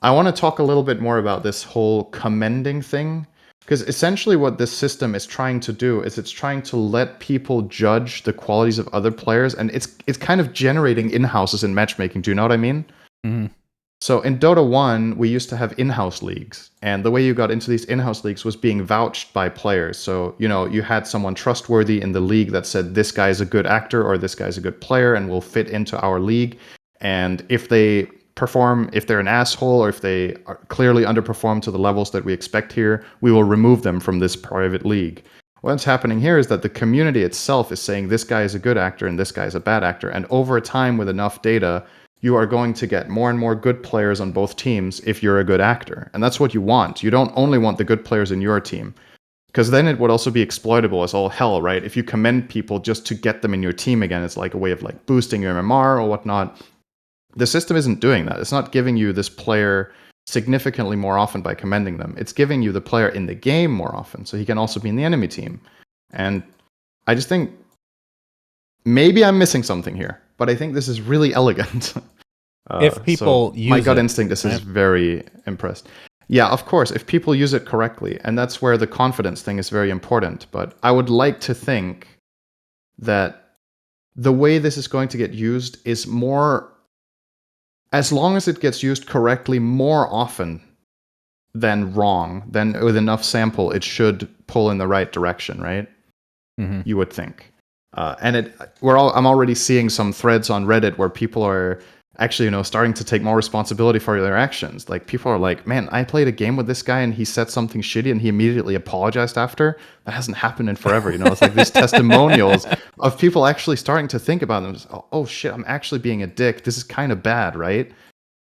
B: want to talk a little bit more about this whole commending thing, because essentially what this system is trying to do is it's trying to let people judge the qualities of other players, and it's kind of generating in-houses in matchmaking. Do you know what I mean?
A: Mm-hmm.
B: So in Dota 1, we used to have in-house leagues, and the way you got into these in-house leagues was being vouched by players. So, you had someone trustworthy in the league that said, this guy is a good actor or this guy is a good player and will fit into our league. And if they perform, if they're an asshole or if they are clearly underperform to the levels that we expect here, we will remove them from this private league. What's happening here is that the community itself is saying this guy is a good actor and this guy is a bad actor. And over time, with enough data, you are going to get more and more good players on both teams if you're a good actor. And that's what you want. You don't only want the good players in your team. because then it would also be exploitable as all hell, right? If you commend people just to get them in your team again, it's like a way of like boosting your MMR or whatnot. The system isn't doing that. It's not giving you this player significantly more often by commending them. It's giving you the player in the game more often, so he can also be in the enemy team. And I just think maybe I'm missing something here, but I think this is really elegant.
A: If people use
B: my gut
A: it,
B: instinct is
A: right?
B: very impressed. Yeah, of course, if people use it correctly, and that's where the confidence thing is very important. But I would like to think that the way this is going to get used is more, as long as it gets used correctly more often than wrong, then with enough sample, it should pull in the right direction, right?
A: Mm-hmm.
B: You would think. I'm already seeing some threads on Reddit where people are actually, starting to take more responsibility for their actions. Like people are like, man, I played a game with this guy and he said something shitty and he immediately apologized after. That hasn't happened in forever. It's like these testimonials of people actually starting to think about them. Oh shit, I'm actually being a dick. This is kind of bad, right?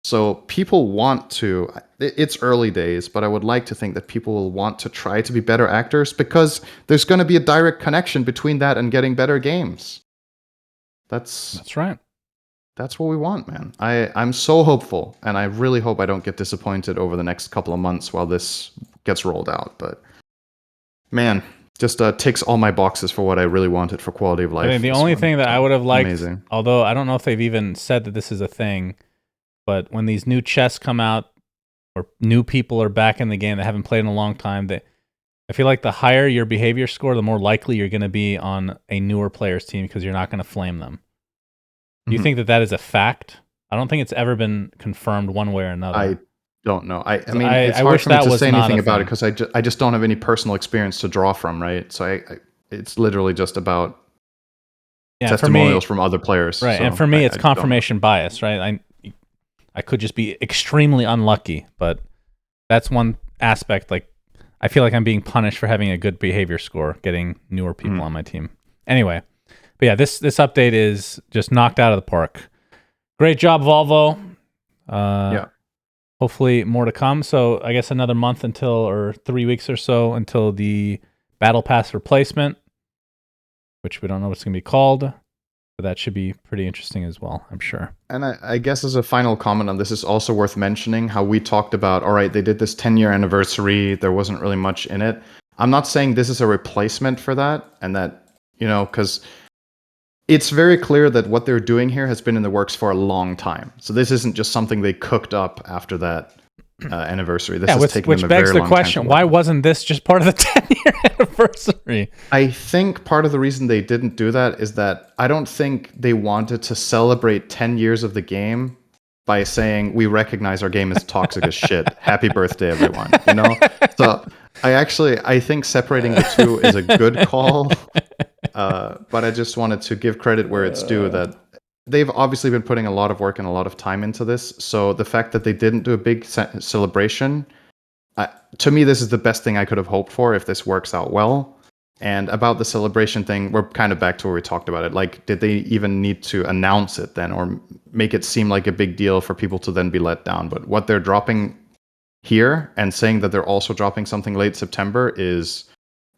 B: So people want to, it's early days, but I would like to think that people will want to try to be better actors because there's going to be a direct connection between that and getting better games.
A: That's right.
B: That's what we want, man. I'm so hopeful, and I really hope I don't get disappointed over the next couple of months while this gets rolled out. But man, just ticks all my boxes for what I really wanted for quality of life.
A: I think the only thing that I would have liked,
B: amazing.
A: Although I don't know if they've even said that this is a thing, but when these new chests come out or new people are back in the game that haven't played in a long time, I feel like the higher your behavior score, the more likely you're going to be on a newer player's team because you're not going to flame them. Do you think that is a fact? I don't think it's ever been confirmed one way or another.
B: I don't know. I mean, it's hard for me to say anything about it because I just don't have any personal experience to draw from, right? So it's literally just about testimonials from other players.
A: Right,
B: so
A: and for me, it's confirmation bias, right? I could just be extremely unlucky, but that's one aspect. Like, I feel like I'm being punished for having a good behavior score, getting newer people on my team. Anyway, but yeah, this update is just knocked out of the park. Great job, Volvo.
B: Yeah.
A: Hopefully more to come. So I guess another month or 3 weeks or so until the Battle Pass replacement, which we don't know what's going to be called. But that should be pretty interesting as well, I'm sure.
B: And I guess as a final comment on this, is also worth mentioning how we talked about, all right, they did this 10-year anniversary. There wasn't really much in it. I'm not saying this is a replacement for that, and that, because it's very clear that what they're doing here has been in the works for a long time. So this isn't just something they cooked up after that anniversary. This has taken them a very long time. Which begs the question,
A: why wasn't this just part of the 10-year anniversary?
B: I think part of the reason they didn't do that is that I don't think they wanted to celebrate 10 years of the game by saying, we recognize our game is toxic as shit. Happy birthday, everyone. So I think separating the two is a good call. But I just wanted to give credit where it's due, that they've obviously been putting a lot of work and a lot of time into this. So the fact that they didn't do a big celebration, to me, this is the best thing I could have hoped for if this works out well. And about the celebration thing, we're kind of back to where we talked about it. Like, did they even need to announce it then, or make it seem like a big deal for people to then be let down? But what they're dropping here and saying that they're also dropping something late September is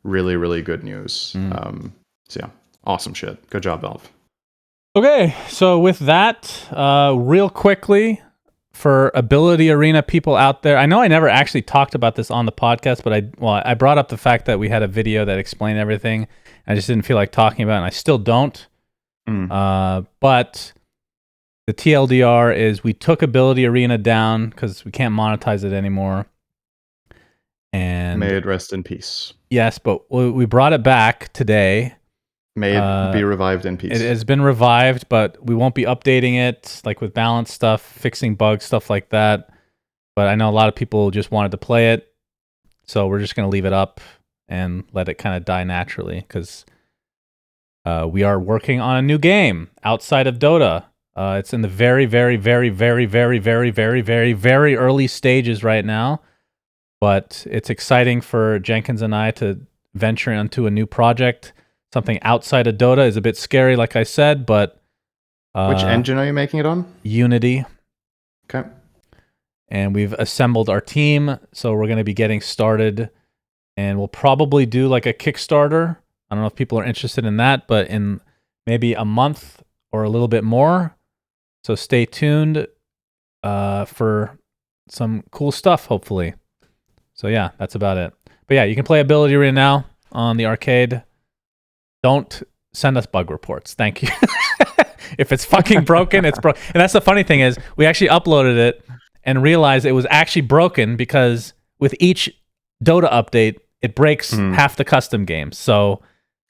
B: really, really good news. So yeah, awesome shit. Good job, Valve.
A: Okay, so with that, real quickly, for Ability Arena people out there, I know I never actually talked about this on the podcast, but I brought up the fact that we had a video that explained everything. I just didn't feel like talking about it, and I still don't. But the TLDR is we took Ability Arena down because we can't monetize it anymore. And
B: may it rest in peace.
A: Yes, but we brought it back today.
B: May it be revived in peace.
A: It has been revived, but we won't be updating it, like with balance stuff, fixing bugs, stuff like that. But I know a lot of people just wanted to play it, so we're just going to leave it up and let it kind of die naturally, because we are working on a new game outside of Dota. It's in the very, very, very, very, very, very, very, very, very early stages right now. But it's exciting for Jenkins and I to venture into a new project. Something outside of Dota is a bit scary, like I said, but...
B: which engine are you making it on?
A: Unity.
B: Okay.
A: And we've assembled our team, so we're going to be getting started and we'll probably do like a Kickstarter. I don't know if people are interested in that, but in maybe a month or a little bit more. So stay tuned for some cool stuff, hopefully. So yeah, that's about it. But yeah, you can play Ability Arena now on the arcade. Don't send us bug reports. Thank you. If it's fucking broken, it's broken. And that's the funny thing is we actually uploaded it and realized it was actually broken because with each Dota update, it breaks half the custom games. So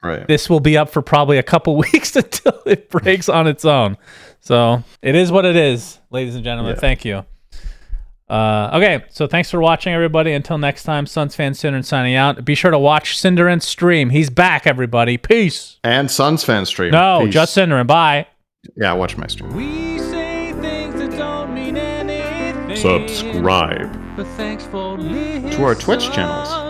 A: this will be up for probably a couple weeks until it breaks on its own. So it is what it is, ladies and gentlemen. Yeah. Thank you. Okay, so thanks for watching, everybody. Until next time, Suns fan Cinderin signing out. Be sure to watch Cinderin's stream. He's back, everybody. Peace.
B: And Suns fan stream.
A: No,
B: Peace.
A: just Cinderin. Bye.
B: Yeah, watch my stream.
A: We say things that don't mean anything.
B: Subscribe
A: But thanks for listening
B: to our Twitch channels.